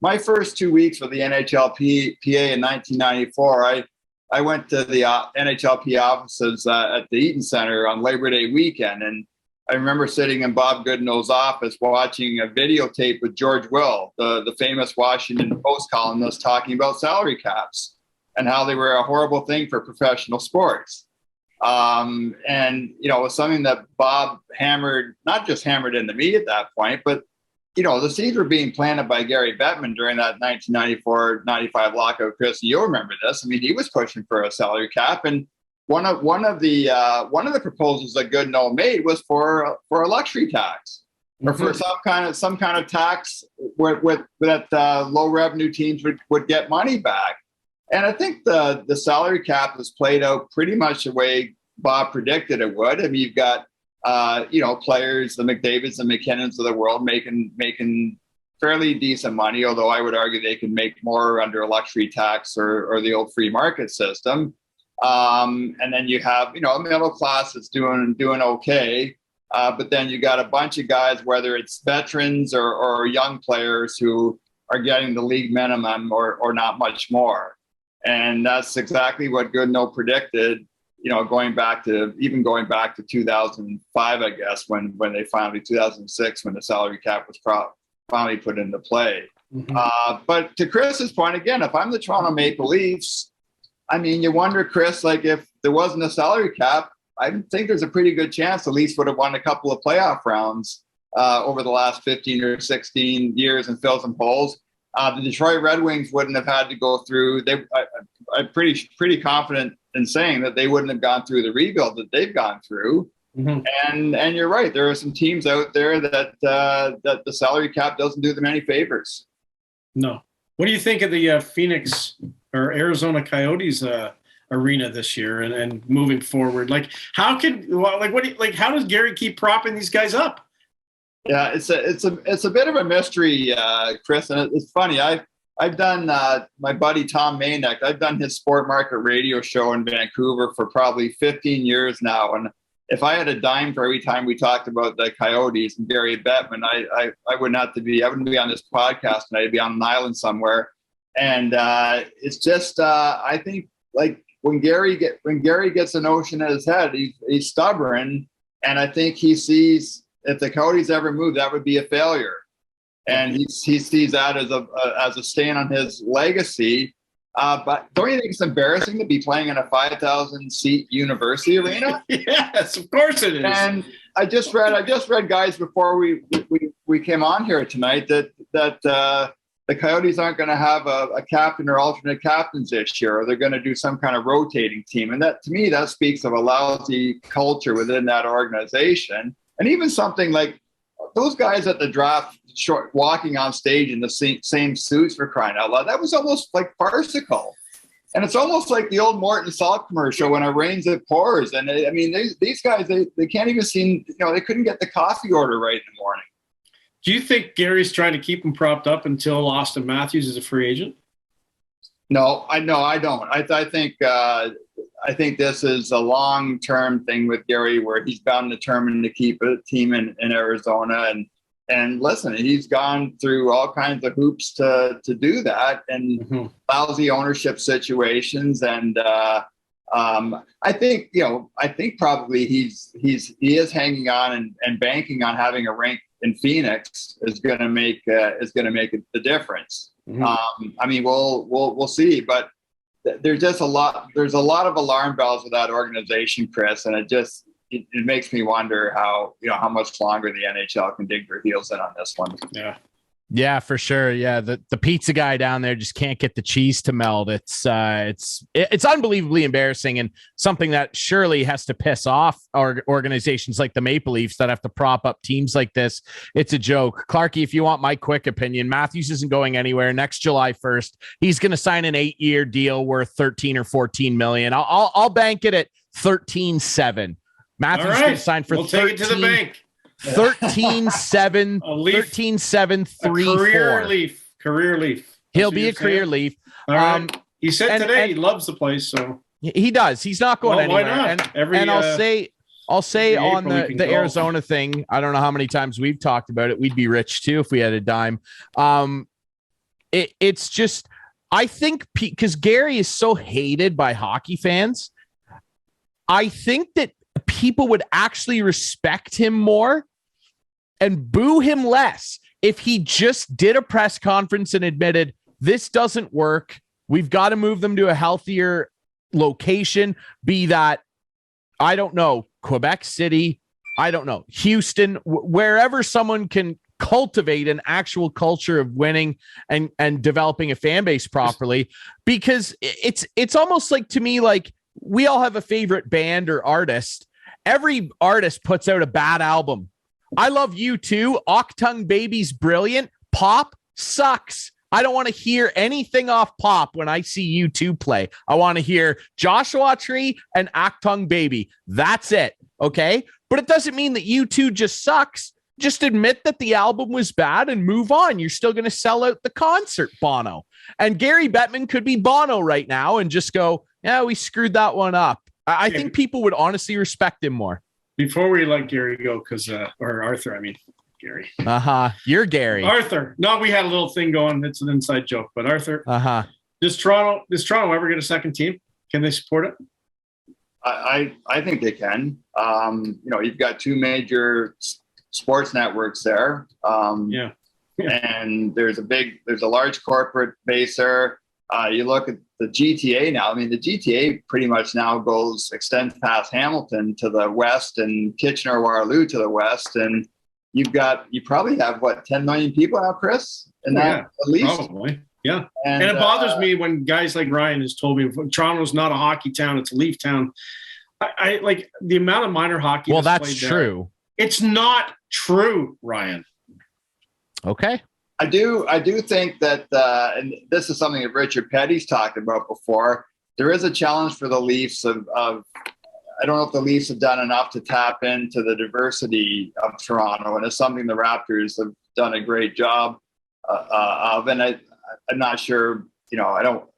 My first 2 weeks with the NHLPA in 1994, I went to the NHLPA offices at the Eaton Center on Labor Day weekend, and I remember sitting in Bob Goodeno's office watching a videotape with George Will, the famous Washington Post columnist, talking about salary caps and how they were a horrible thing for professional sports. And, it was something that Bob not just hammered into me at that point, but, the seeds were being planted by Gary Bettman during that 1994-95 lockout. Chris, you'll remember this. I mean, he was pushing for a salary cap. And one of the proposals that Goodenow made was for a luxury tax, or for some kind of tax that low revenue teams would get money back. And I think the salary cap has played out pretty much the way Bob predicted it would. I mean, you've got players, the McDavids and McKinnons of the world making fairly decent money, although I would argue they can make more under a luxury tax or the old free market system. And then you have a middle class that's doing okay, but then you got a bunch of guys, whether it's veterans or young players, who are getting the league minimum or not much more. And that's exactly what Goodenow predicted, going back to 2005, I guess, when they finally, 2006, when the salary cap was finally put into play. Mm-hmm. But to Chris's point, again, if I'm the Toronto Maple Leafs, I mean, you wonder, Chris, like, if there wasn't a salary cap, I think there's a pretty good chance the Leafs would have won a couple of playoff rounds over the last 15 or 16 years and filled some holes. The Detroit Red Wings wouldn't have had to go through. I'm pretty confident in saying that they wouldn't have gone through the rebuild that they've gone through. Mm-hmm. And you're right. There are some teams out there that the salary cap doesn't do them any favors. No. What do you think of the Phoenix or Arizona Coyotes arena this year and moving forward? Like, how does Gary keep propping these guys up? Yeah, it's a bit of a mystery, Chris, and it's funny. I've done my buddy Tom Manek. I've done his Sport Market radio show in Vancouver for probably 15 years now, and if I had a dime for every time we talked about the Coyotes and Gary Bettman, I wouldn't be on this podcast, and I'd be on an island somewhere. And it's just I think like when Gary gets a notion in his head, he's stubborn, and I think he sees if the Coyotes ever move, that would be a failure, and he sees that as a stain on his legacy. But don't you think it's embarrassing to be playing in a 5,000 seat university arena? Yes, of course it is. And I just read, guys, before we came on here tonight that the Coyotes aren't going to have a captain or alternate captains this year, or they're going to do some kind of rotating team. And that, to me, that speaks of a lousy culture within that organization. And even something like those guys at the draft, walking on stage in the same suits, for crying out loud. That was almost like farcical. And it's almost like the old Morton Salt commercial, when it rains, it pours. And I mean, these guys, they can't even seem, they couldn't get the coffee order right in the morning. Do you think Gary's trying to keep him propped up until Austin Matthews is a free agent? No, I don't. I think this is a long-term thing with Gary, where he's bound determined to keep a team in Arizona. And listen, he's gone through all kinds of hoops to do that, and lousy ownership situations. And I think probably he is hanging on and banking on having a rink in Phoenix is going to make the difference. I mean, we'll see, but there's just there's a lot of alarm bells with that organization, Chris, and it makes me wonder how much longer the NHL can dig their heels in on this one. Yeah, for sure. Yeah, the pizza guy down there just can't get the cheese to melt. It's unbelievably embarrassing, and something that surely has to piss off organizations like the Maple Leafs that have to prop up teams like this. It's a joke. Clarky, if you want my quick opinion, Matthews isn't going anywhere. Next July 1st, he's going to sign an 8-year deal worth 13 or 14 million. I'll bank it at 13.7. Matthews going to sign for we'll take it to the bank. 13-7, 13-7-3-4. Career Leaf. He'll be a career Leaf. All right. He said today he loves the place, so he does. He's not going anywhere. Why not? I'll say on the Arizona thing, I don't know how many times we've talked about it. We'd be rich too if we had a dime. It's just, I think because Gary is so hated by hockey fans, I think that people would actually respect him more and boo him less if he just did a press conference and admitted, this doesn't work. We've got to move them to a healthier location, be that, I don't know, Quebec City, I don't know, Houston, wherever someone can cultivate an actual culture of winning and developing a fan base properly. Because it's almost like, to me, like, we all have a favorite band or artist. Every artist puts out a bad album. I love U2. Octung Baby's brilliant. Pop sucks. I don't want to hear anything off Pop when I see U2 play. I want to hear Joshua Tree and Octung Baby. That's it. Okay. But it doesn't mean that U2 just sucks. Just admit that the album was bad and move on. You're still going to sell out the concert, Bono. And Gary Bettman could be Bono right now and just go, yeah, we screwed that one up. I think people would honestly respect him more. Before we let Gary go, or Arthur, I mean, Gary. You're Gary. Arthur. No, we had a little thing going. It's an inside joke, but Arthur. Does Toronto ever get a second team? Can they support it? I think they can. You've got two major sports networks there. And there's a large corporate base there. You look at the GTA now. I mean, the GTA pretty much now extends past Hamilton to the west and Kitchener-Waterloo to the west. And you probably have 10 million people now, Chris? And that at least. Probably. Yeah. And it bothers me when guys like Ryan has told me Toronto's not a hockey town, it's a Leaf town. I like the amount of minor hockey. Well, that's true. It's not true, Ryan. Okay. I do think that, and this is something that Richard Petty's talked about before, there is a challenge for the Leafs of I don't know if the Leafs have done enough to tap into the diversity of Toronto, and it's something the Raptors have done a great job of. And I'm not sure, I don't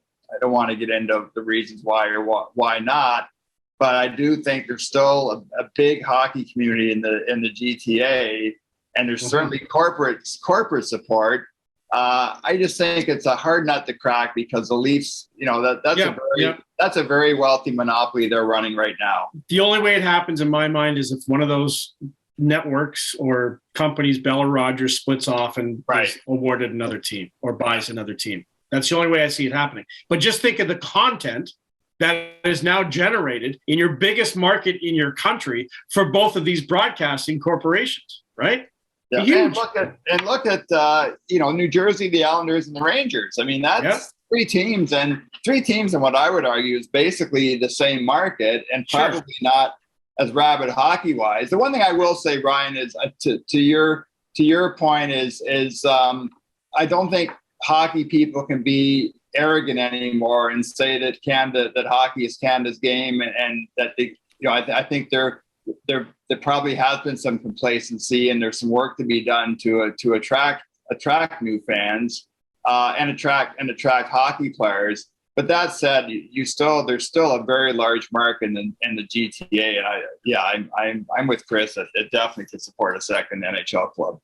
want to get into the reasons why or why not, but I do think there's still a big hockey community in the GTA. And there's certainly corporate support. I just think it's a hard nut to crack because the Leafs, that's a very wealthy monopoly they're running right now. The only way it happens in my mind is if one of those networks or companies, Bell or Rogers, splits off and is awarded another team or buys another team. That's the only way I see it happening. But just think of the content that is now generated in your biggest market in your country for both of these broadcasting corporations, right? Yeah. And look at New Jersey, the Islanders, and the Rangers. I mean, that's three teams, and what I would argue is basically the same market, and probably not as rabid hockey wise. The one thing I will say, Ryan, is to your point is I don't think hockey people can be arrogant anymore and say that hockey is Canada's game, and that I think there probably has been some complacency, and there's some work to be done to attract new fans and attract hockey players. But that said, there's still a very large market in the GTA, and I'm with Chris. It definitely could support a second NHL club.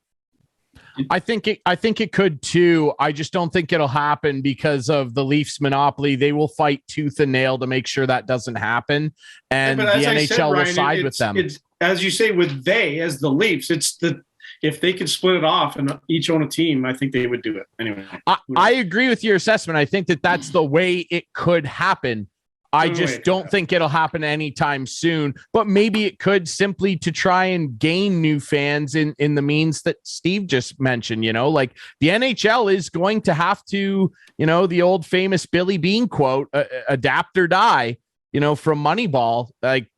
I think it could too. I just don't think it'll happen because of the Leafs monopoly. They will fight tooth and nail to make sure that doesn't happen, and the NHL will side with them. It's, as you say, with they as the Leafs, if they could split it off and each own a team, I think they would do it anyway. I agree with your assessment. I think that's the way it could happen. I just don't think it'll happen anytime soon, but maybe it could, simply to try and gain new fans in the means that Steve just mentioned. Like the NHL is going to have to, the old famous Billy Bean quote, adapt or die, from Moneyball. Like,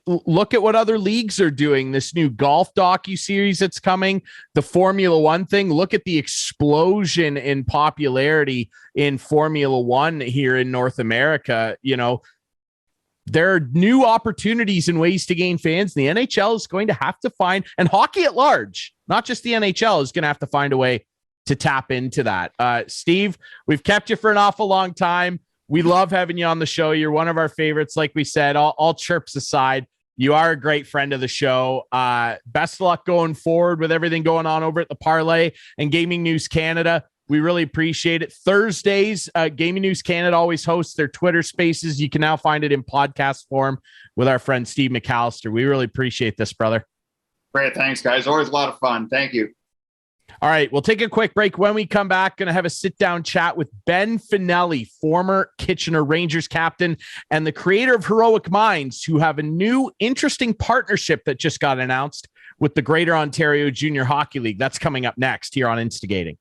look at what other leagues are doing. This new golf docuseries that's coming, the Formula One thing. Look at the explosion in popularity in Formula One here in North America. There are new opportunities and ways to gain fans. The NHL is going to have to find, and hockey at large, not just the NHL, is going to have to find a way to tap into that. Steve, we've kept you for an awful long time. We love having you on the show. You're one of our favorites. Like we said, all chirps aside, you are a great friend of the show. Best of luck going forward with everything going on over at the Parleh and Gaming News Canada. We really appreciate it. Thursdays, Gaming News Canada always hosts their Twitter Spaces. You can now find it in podcast form with our friend Steve McAllister. We really appreciate this, brother. Great. Thanks, guys. Always a lot of fun. Thank you. All right, we'll take a quick break. When we come back, going to have a sit-down chat with Ben Fanelli, former Kitchener Rangers captain and the creator of Heroic Minds, who have a new interesting partnership that just got announced with the Greater Ontario Junior Hockey League. That's coming up next here on Instigating.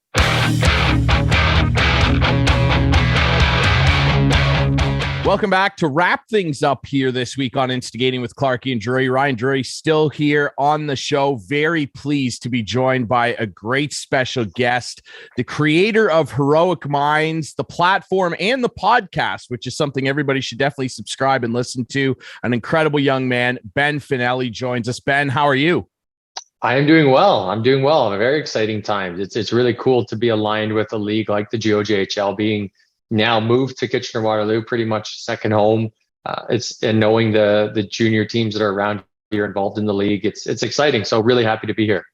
Welcome back to wrap things up here this week on Instigating with Clarkie and Drury. Ryan Drury still here on the show. Very pleased to be joined by a great special guest, the creator of Heroic Minds, the platform and the podcast, which is something everybody should definitely subscribe and listen to. An incredible young man, Ben Fanelli, joins us. Ben, how are you? I am doing well. I'm very exciting times. It's really cool to be aligned with a league like the GOJHL, being now moved to Kitchener-Waterloo, pretty much second home. And knowing the junior teams that are around here involved in the league, it's exciting. So really happy to be here.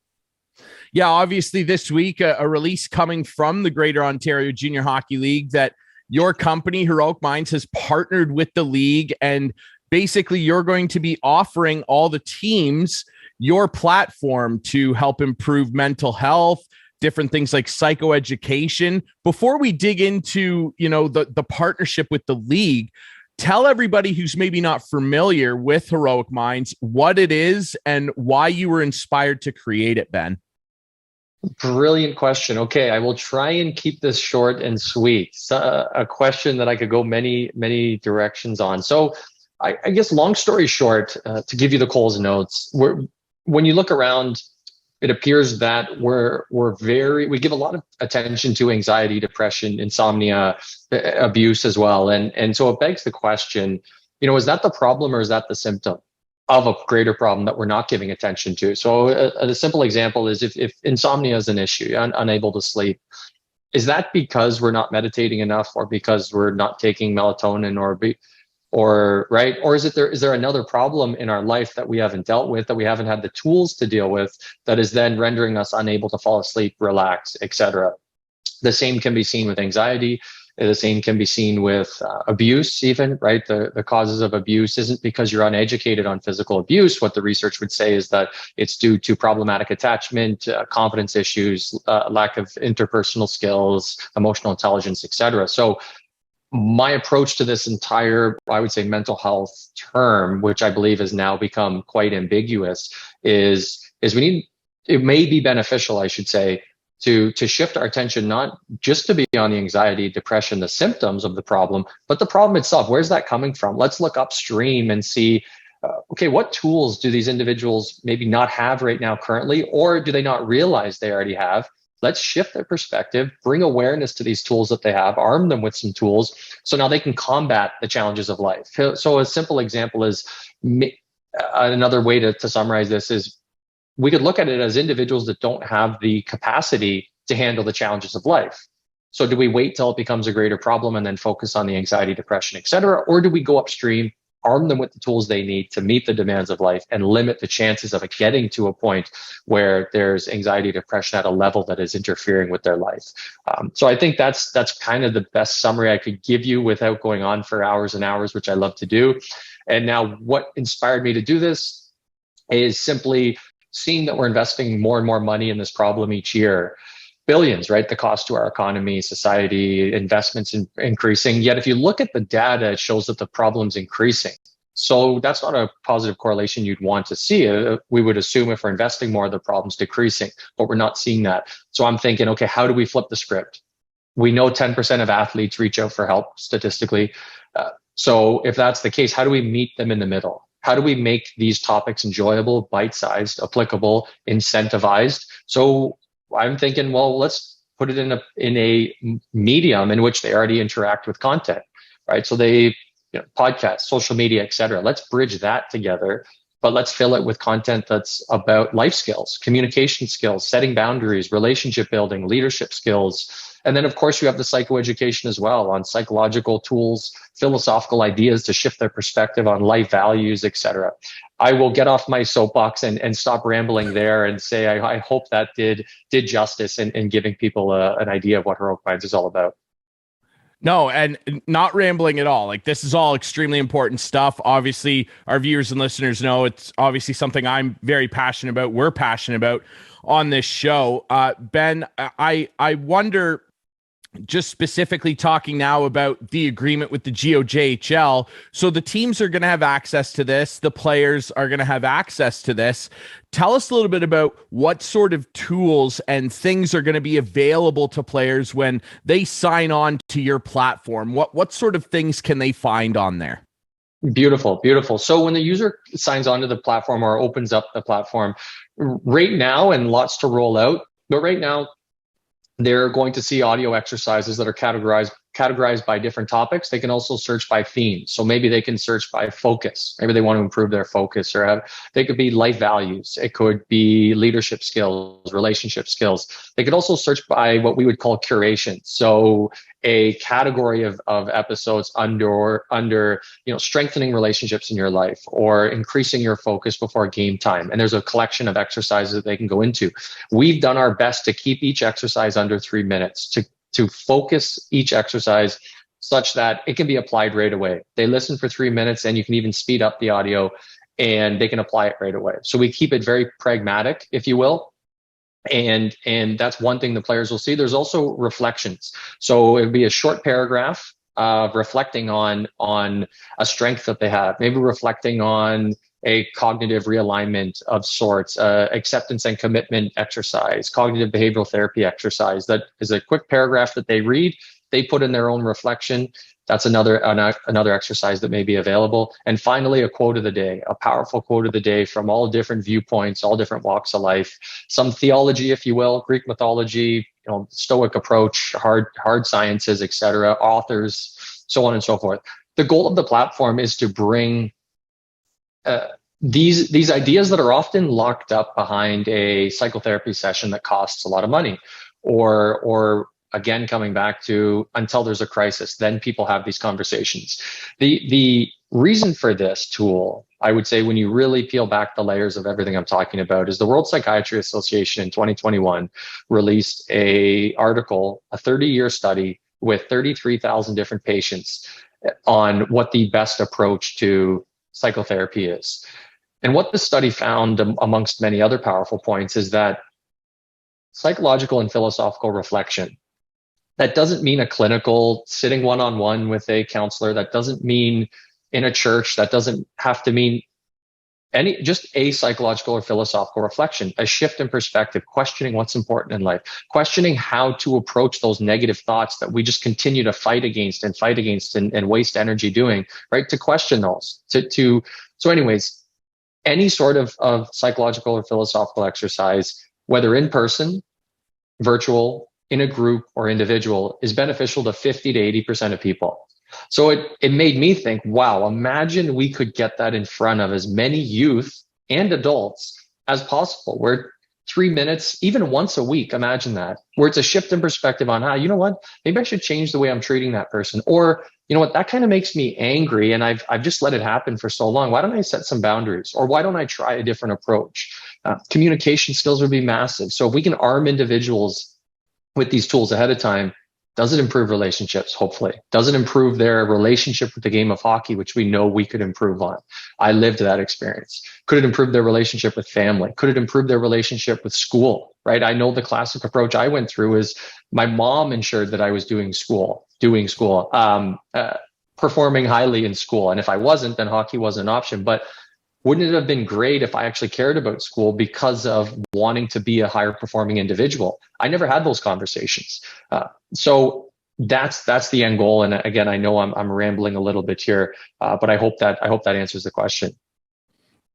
Yeah, obviously this week, a release coming from the Greater Ontario Junior Hockey League that your company, Heroic Minds, has partnered with the league. And basically you're going to be offering all the teams your platform to help improve mental health, different things like psychoeducation. Before we dig into, the partnership with the league, tell everybody who's maybe not familiar with Heroic Minds what it is and why you were inspired to create it, Ben. Brilliant question. Okay, I will try and keep this short and sweet. A question that I could go many, many directions on. So I guess long story short, to give you the Coles notes, when you look around, it appears that we give a lot of attention to anxiety, depression, insomnia, abuse as well. And so it begs the question, is that the problem or is that the symptom of a greater problem that we're not giving attention to? So a simple example is if insomnia is an issue, unable to sleep, is that because we're not meditating enough or because we're not taking melatonin or is there another problem in our life that we haven't dealt with, that we haven't had the tools to deal with, that is then rendering us unable to fall asleep, relax, etc.? The same can be seen with anxiety. The same can be seen with abuse, even, right? The causes of abuse isn't because you're uneducated on physical abuse. What the research would say is that it's due to problematic attachment, confidence issues, lack of interpersonal skills, emotional intelligence, etc. So my approach to this entire, I would say, mental health term, which I believe has now become quite ambiguous, is we need, it may be beneficial, I should say, to shift our attention not just to be on the anxiety, depression, the symptoms of the problem, but the problem itself. Where's that coming from? Let's look upstream and see, okay, what tools do these individuals maybe not have right now currently, or do they not realize they already have? Let's shift their perspective, bring awareness to these tools that they have, arm them with some tools, so now they can combat the challenges of life. So a simple example is, another way to summarize this is, we could look at it as individuals that don't have the capacity to handle the challenges of life. So do we wait till it becomes a greater problem and then focus on the anxiety, depression, et cetera? Or do we go upstream, arm them with the tools they need to meet the demands of life and limit the chances of it getting to a point where there's anxiety, depression at a level that is interfering with their life? So I think that's kind of the best summary I could give you without going on for hours and hours, which I love to do. And now what inspired me to do this is simply seeing that we're investing more and more money in this problem each year. Billions, right? The cost to our economy, society, investments increasing. Yet if you look at the data, it shows that the problem's increasing. So that's not a positive correlation you'd want to see. We would assume if we're investing more, the problem's decreasing, but we're not seeing that. So I'm thinking, okay, how do we flip the script? We know 10% of athletes reach out for help statistically. So if that's the case, how do we meet them in the middle? How do we make these topics enjoyable, bite-sized, applicable, incentivized? So I'm thinking, well, let's put it in a medium in which they already interact with content, right? So they, podcasts, social media, et cetera. Let's bridge that together, but let's fill it with content that's about life skills, communication skills, setting boundaries, relationship building, leadership skills. And then, of course, you have the psychoeducation as well on psychological tools, philosophical ideas to shift their perspective on life values, et cetera. I will get off my soapbox and stop rambling there and say I hope that did justice in giving people an idea of what Heroic Minds is all about. No, and not rambling at all. Like, this is all extremely important stuff. Obviously, our viewers and listeners know it's obviously something I'm very passionate about. We're passionate about on this show. Ben, I wonder, just specifically talking now about the agreement with the GOJHL. So the teams are going to have access to this. The players are going to have access to this. Tell us a little bit about what sort of tools and things are going to be available to players when they sign on to your platform. What sort of things can they find on there? Beautiful, beautiful. So when the user signs onto the platform or opens up the platform right now, and lots to roll out, but right now, they're going to see audio exercises that are categorized by different topics. They can also search by theme. So maybe they can search by focus. Maybe they want to improve their focus, or they could be life values. It could be leadership skills, relationship skills. They could also search by what we would call curation. So a category of episodes under strengthening relationships in your life or increasing your focus before game time. And there's a collection of exercises that they can go into. We've done our best to keep each exercise under 3 minutes, to focus each exercise such that it can be applied right away. They listen for 3 minutes, and you can even speed up the audio and they can apply it right away. So we keep it very pragmatic, if you will. And that's one thing the players will see. There's also reflections. So it would be a short paragraph reflecting on a strength that they have, maybe reflecting on a cognitive realignment of sorts, acceptance and commitment exercise, cognitive behavioral therapy exercise. That is a quick paragraph that they read, they put in their own reflection. That's another exercise that may be available. And finally, a quote of the day, a powerful quote of the day from all different viewpoints, all different walks of life, some theology, if you will, Greek mythology, Stoic approach, hard sciences, etc., authors, so on and so forth. The goal of the platform is to bring these ideas that are often locked up behind a psychotherapy session that costs a lot of money, or again, coming back to until there's a crisis, then people have these conversations. The reason for this tool I would say when you really peel back the layers of everything I'm talking about, is the World Psychiatry Association in 2021 released a 30-year study with 33,000 different patients on what the best approach to psychotherapy is. And what the study found, amongst many other powerful points, is that psychological and philosophical reflection, that doesn't mean a clinical sitting one-on-one with a counselor. That doesn't mean in a church. That doesn't have to mean just a psychological or philosophical reflection, a shift in perspective, questioning what's important in life, questioning how to approach those negative thoughts that we just continue to fight against and waste energy doing, right? To question those, so anyways, any sort of psychological or philosophical exercise, whether in person, virtual, in a group, or individual, is beneficial to 50 to 80% of people. So it made me think, wow, imagine we could get that in front of as many youth and adults as possible, where 3 minutes, even once a week, imagine that, where it's a shift in perspective on, you know what, maybe I should change the way I'm treating that person. Or, you know what, that kind of makes me angry and I've just let it happen for so long. Why don't I set some boundaries? Or why don't I try a different approach? Communication skills would be massive. So if we can arm individuals with these tools ahead of time, does it improve relationships? Hopefully. Does it improve their relationship with the game of hockey, which we know we could improve on? I lived that experience. Could it improve their relationship with family? Could it improve their relationship with school, right? I know the classic approach I went through is my mom ensured that I was doing school, performing highly in school. And if I wasn't, then hockey wasn't an option. But wouldn't it have been great if I actually cared about school because of wanting to be a higher performing individual? I never had those conversations. So that's the end goal. And again, I know I'm rambling a little bit here, but I hope that answers the question.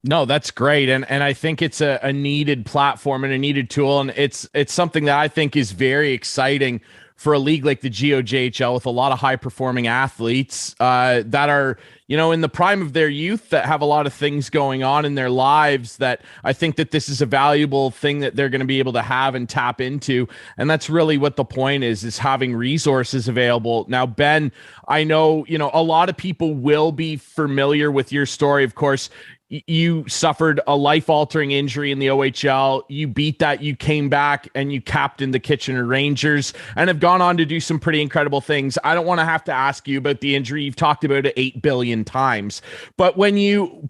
No, that's great. And I think it's a needed platform and a needed tool. And it's something that I think is very exciting for a league like the GOJHL with a lot of high performing athletes that are, in the prime of their youth, that have a lot of things going on in their lives, that I think that this is a valuable thing that they're going to be able to have and tap into. And that's really what the point is having resources available. Now, Ben, I know, a lot of people will be familiar with your story. Of course, you suffered a life-altering injury in the OHL. You beat that. You came back and you captained the Kitchener Rangers and have gone on to do some pretty incredible things. I don't want to have to ask you about the injury. You've talked about it 8 billion times. But when you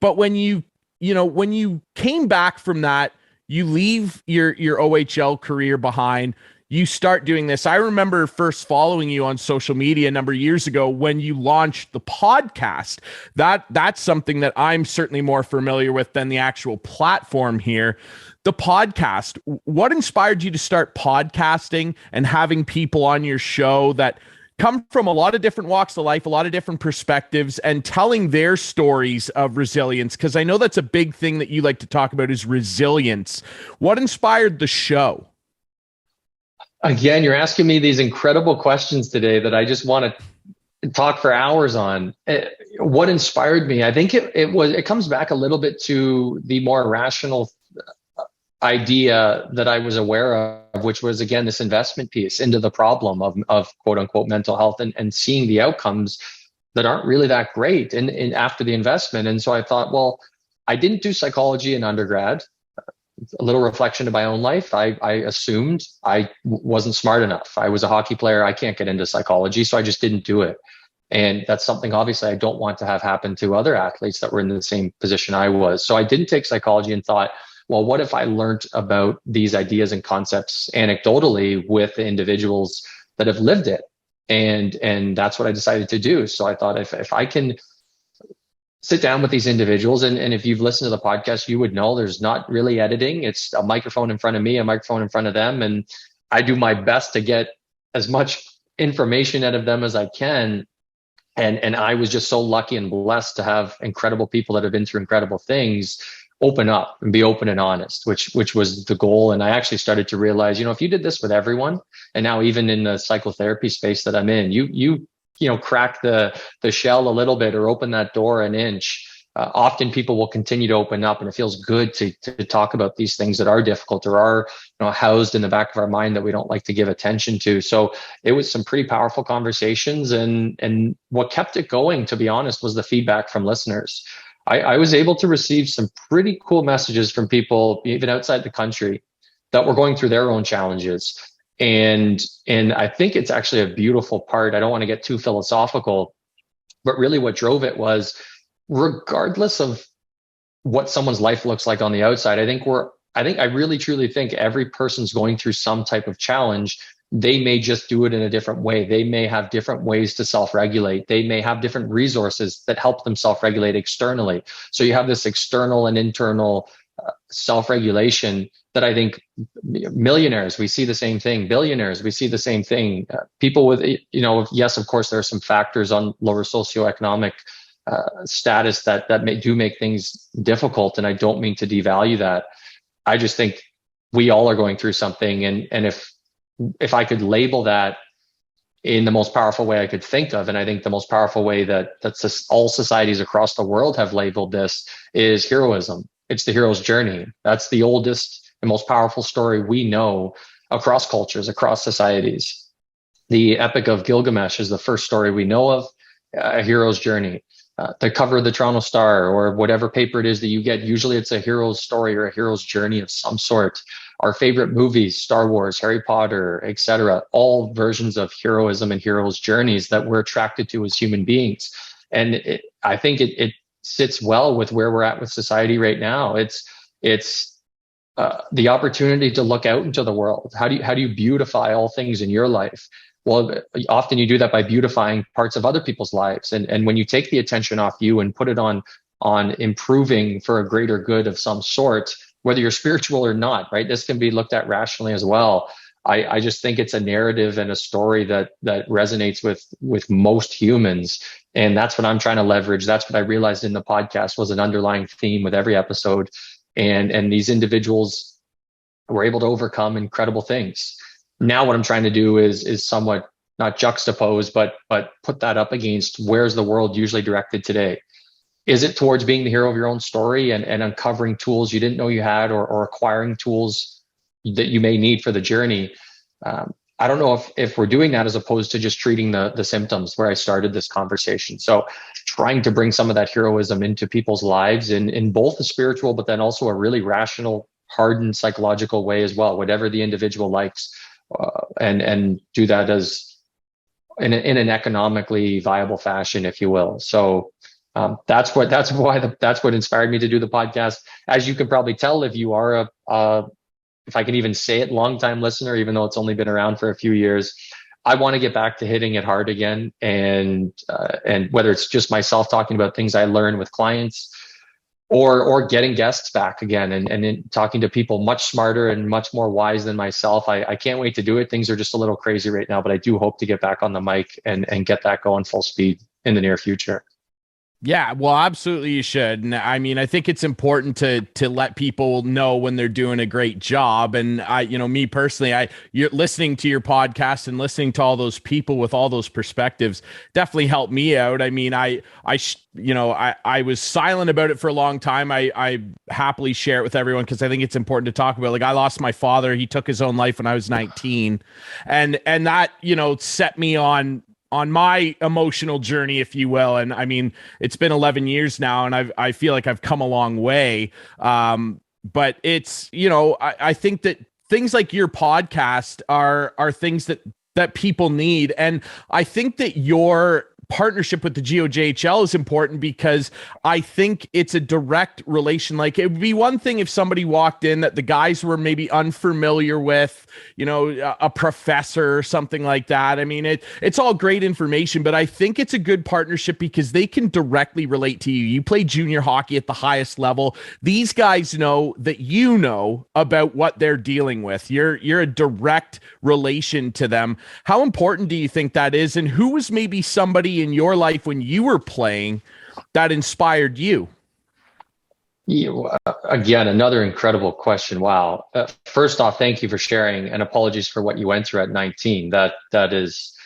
came back from that, you leave your OHL career behind. You start doing this. I remember first following you on social media a number of years ago when you launched the podcast. That's something that I'm certainly more familiar with than the actual platform here. The podcast, what inspired you to start podcasting and having people on your show that come from a lot of different walks of life, a lot of different perspectives, and telling their stories of resilience? Because I know that's a big thing that you like to talk about, is resilience. What inspired the show? Again, you're asking me these incredible questions today that I just want to talk for hours on. What inspired me? I think it comes back a little bit to the more rational idea that I was aware of, which was, again, this investment piece into the problem of quote unquote mental health and seeing the outcomes that aren't really that great and after the investment. And so I thought, well, I didn't do psychology in undergrad. A little reflection to my own life. I assumed I wasn't smart enough. I was a hockey player. I can't get into psychology, so I just didn't do it. And that's something obviously I don't want to have happen to other athletes that were in the same position I was. So I didn't take psychology and thought, well, what if I learned about these ideas and concepts anecdotally with the individuals that have lived it? And that's what I decided to do. So I thought if I can sit down with these individuals, and if you've listened to the podcast, you would know there's not really editing. It's a microphone in front of me, a microphone in front of them, and I do my best to get as much information out of them as I can. And I was just so lucky and blessed to have incredible people that have been through incredible things open up and be open and honest, which was the goal. And I actually started to realize, if you did this with everyone, and now even in the psychotherapy space that I'm in, you crack the shell a little bit or open that door an inch. Often people will continue to open up, and it feels good to talk about these things that are difficult or are housed in the back of our mind that we don't like to give attention to. So it was some pretty powerful conversations, and what kept it going, to be honest, was the feedback from listeners. I was able to receive some pretty cool messages from people, even outside the country, that were going through their own challenges. And I think it's actually a beautiful part. I don't want to get too philosophical, but really what drove it was, regardless of what someone's life looks like on the outside, I really truly think every person's going through some type of challenge. They may just do it in a different way. They may have different ways to self-regulate. They may have different resources that help them self-regulate externally. So you have this external and internal self-regulation that I think millionaires, we see the same thing. Billionaires, we see the same thing. People with, yes, of course, there are some factors on lower socioeconomic status that do make things difficult. And I don't mean to devalue that. I just think we all are going through something. And if I could label that in the most powerful way I could think of, and I think the most powerful way that's all societies across the world have labeled this, is heroism. It's the hero's journey. That's the oldest and most powerful story we know across cultures, across societies. The Epic of Gilgamesh is the first story we know of, a hero's journey. The cover of the Toronto Star or whatever paper it is that you get, usually it's a hero's story or a hero's journey of some sort. Our favorite movies, Star Wars, Harry Potter, etc., all versions of heroism and heroes' journeys that we're attracted to as human beings. And I think it sits well with where we're at with society right now. It's the opportunity to look out into the world. How do you beautify all things in your life? Well, often you do that by beautifying parts of other people's lives. And when you take the attention off you and put it on improving for a greater good of some sort, whether you're spiritual or not, right? This can be looked at rationally as well. I just think it's a narrative and a story that resonates with most humans. And that's what I'm trying to leverage. That's what I realized in the podcast was an underlying theme with every episode. And these individuals were able to overcome incredible things. Now what I'm trying to do is somewhat not juxtapose, but put that up against where's the world usually directed today. Is it towards being the hero of your own story and uncovering tools you didn't know you had or acquiring tools that you may need for the journey? I don't know if we're doing that as opposed to just treating the symptoms where I started this conversation. So trying to bring some of that heroism into people's lives in both the spiritual, but then also a really rational, hardened psychological way as well, whatever the individual likes. And do that as in an economically viable fashion, if you will. So that's what inspired me to do the podcast. As you can probably tell, if you are if I can even say it, long-time listener, even though it's only been around for a few years, I want to get back to hitting it hard again. And whether it's just myself talking about things I learned with clients, or getting guests back again and talking to people much smarter and much more wise than myself. I can't wait to do it. Things are just a little crazy right now, but I do hope to get back on the mic and get that going full speed in the near future. Yeah, well, absolutely you should. And I mean, I think it's important to let people know when they're doing a great job. And me personally, you're listening to your podcast and listening to all those people with all those perspectives definitely helped me out. I mean, I was silent about it for a long time. I happily share it with everyone because I think it's important to talk about. Like, I lost my father. He took his own life when I was 19. And that, set me on my emotional journey, if you will. And I mean, it's been 11 years now and I feel like I've come a long way. But it's, I think that things like your podcast are things that people need. And I think that your partnership with the GOJHL is important because I think it's a direct relation. Like, it would be one thing if somebody walked in that the guys were maybe unfamiliar with, a professor or something like that. I mean, it's all great information, but I think it's a good partnership because they can directly relate to you. You play junior hockey at the highest level. These guys know that you know about what they're dealing with. You're a direct relation to them. How important do you think that is? And who was maybe somebody in your life when you were playing that inspired you? Again, another incredible question. Wow. First off, thank you for sharing, and apologies for what you went through at 19. That is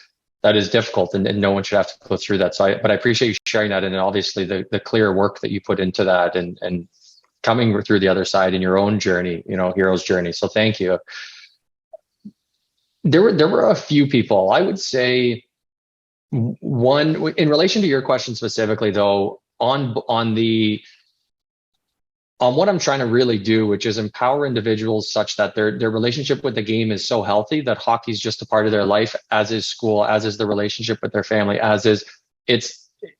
difficult, and no one should have to go through that. But I appreciate you sharing that, and obviously the clear work that you put into that, and coming through the other side in your own journey, hero's journey. So thank you. There were a few people. I would say one, in relation to your question specifically, though, on the on what I'm trying to really do, which is empower individuals such that their relationship with the game is so healthy that hockey is just a part of their life, as is school, as is the relationship with their family,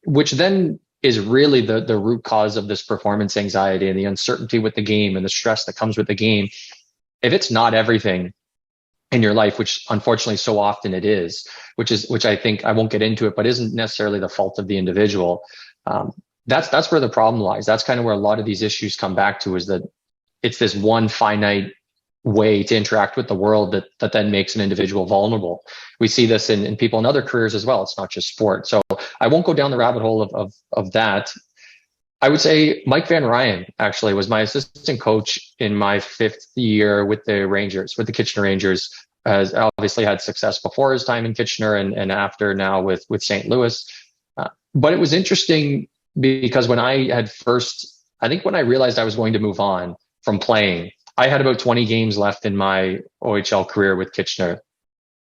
which then is really the root cause of this performance anxiety and the uncertainty with the game and the stress that comes with the game. If it's not everything in your life, which unfortunately so often it is, which I think, I won't get into it, but isn't necessarily the fault of the individual. That's where the problem lies. That's kind of where a lot of these issues come back to, is that it's this one finite way to interact with the world that then makes an individual vulnerable. We see this in people in other careers as well. It's not just sport. So I won't go down the rabbit hole of that. I would say Mike Van Ryan actually was my assistant coach in my 5th year with the Rangers, with the Kitchener Rangers. Has obviously had success before his time in Kitchener and after now with St. Louis. But it was interesting because when I realized I was going to move on from playing, I had about 20 games left in my OHL career with Kitchener.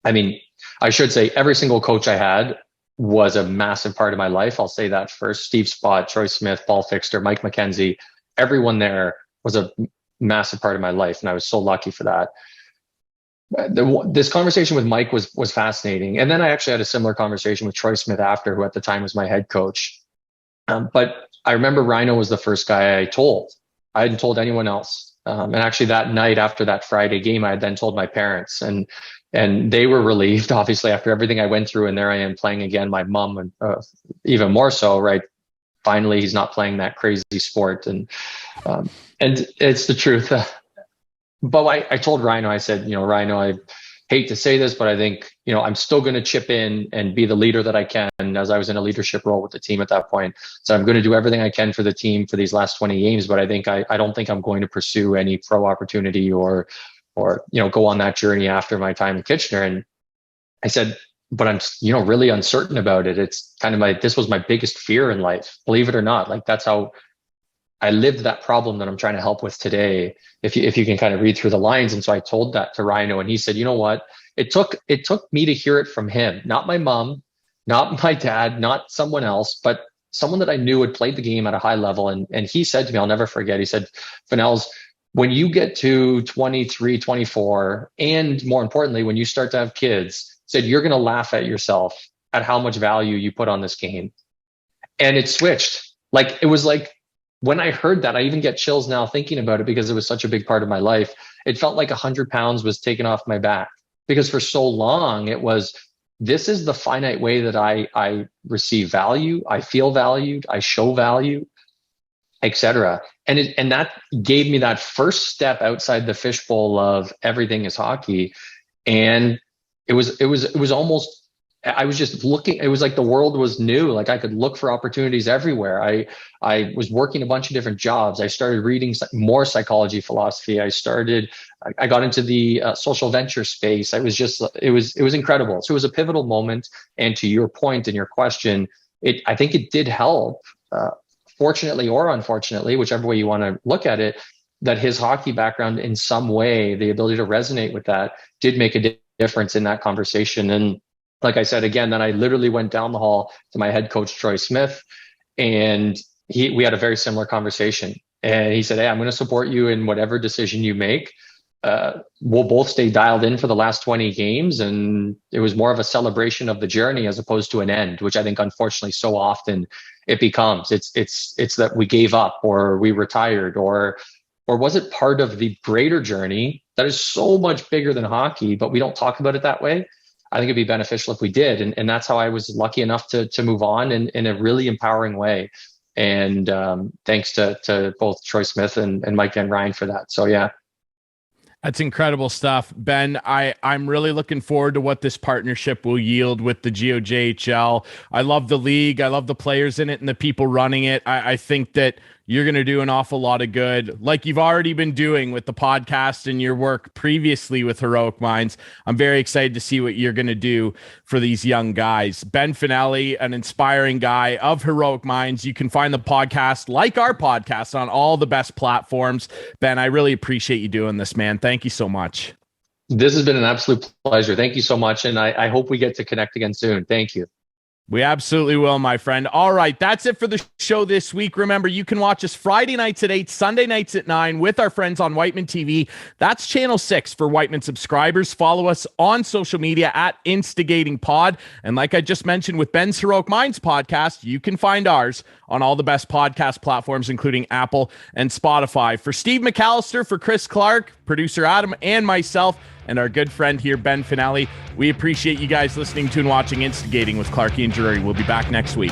I mean, I should say every single coach I had was a massive part of my life. I'll say that first. Steve Spott, Troy Smith, Paul Fixter, Mike McKenzie, everyone there was a massive part of my life. And I was so lucky for that. This conversation with Mike was fascinating. And then I actually had a similar conversation with Troy Smith after, who at the time was my head coach. But I remember Rhino was the first guy I told. I hadn't told anyone else. And actually that night after that Friday game, I had then told my parents, and they were relieved, obviously, after everything I went through. And there I am playing again. My mom, and even more so, right? Finally, he's not playing that crazy sport. And it's the truth. But I told Rhino, I said, Rhino, I hate to say this, but I think, I'm still going to chip in and be the leader that I can, as I was in a leadership role with the team at that point. So I'm going to do everything I can for the team for these last 20 games. But I think I don't think I'm going to pursue any pro opportunity or go on that journey after my time in Kitchener. And I said, but I'm, really uncertain about it. It's kind of this was my biggest fear in life, believe it or not. Like, that's how I lived that problem that I'm trying to help with today, if you can kind of read through the lines. And so I told that to Rhino, and he said, you know what? It took me to hear it from him, not my mom, not my dad, not someone else, but someone that I knew had played the game at a high level. And he said to me, I'll never forget, he said, Fanels, when you get to 23, 24, and more importantly, when you start to have kids, said, you're going to laugh at yourself at how much value you put on this game. And it switched. It was like, when I heard that, I even get chills now thinking about it, because it was such a big part of my life. It felt like 100 pounds was taken off my back, because for so long it was, this is the finite way that I receive value, I feel valued, I show value, etc. And that gave me that first step outside the fishbowl of everything is hockey. And it was almost, I was just looking, it was like the world was new. Like, I could look for opportunities everywhere. I was working a bunch of different jobs. I started reading more psychology, philosophy. I got into the social venture space. It was incredible. So it was a pivotal moment. And to your point and your question, I think it did help, fortunately or unfortunately, whichever way you want to look at it, that his hockey background in some way, the ability to resonate with that, did make a difference in that conversation. And like I said, again, then I literally went down the hall to my head coach, Troy Smith, and we had a very similar conversation. And he said, hey, I'm going to support you in whatever decision you make. We'll both stay dialed in for the last 20 games. And it was more of a celebration of the journey as opposed to an end, which I think, unfortunately, so often it becomes. It's that we gave up, or we retired, or was it part of the greater journey that is so much bigger than hockey, but we don't talk about it that way? I think it'd be beneficial if we did. And that's how I was lucky enough to move on in a really empowering way. And thanks to both Troy Smith and Mike Van Ryan for that. So, yeah. That's incredible stuff, Ben. I'm really looking forward to what this partnership will yield with the GOJHL. I love the league. I love the players in it and the people running it. I think that you're going to do an awful lot of good, like you've already been doing with the podcast and your work previously with Heroic Minds. I'm very excited to see what you're going to do for these young guys. Ben Fanelli, an inspiring guy of Heroic Minds. You can find the podcast, like our podcast, on all the best platforms. Ben, I really appreciate you doing this, man. Thank you so much. This has been an absolute pleasure. Thank you so much. And I hope we get to connect again soon. Thank you. We absolutely will, my friend. All right, that's it for the show this week. Remember, you can watch us Friday nights at 8, Sunday nights at 9 with our friends on Whiteman TV. That's Channel 6 for Whiteman subscribers. Follow us on social media at Instigating Pod. And like I just mentioned with Ben's Heroic Minds podcast, you can find ours on all the best podcast platforms, including Apple and Spotify. For Steve McAllister, for Chris Clark, producer Adam, and myself, and our good friend here, Ben Fanelli, we appreciate you guys listening to and watching Instigating with Clarkie and Drury. We'll be back next week.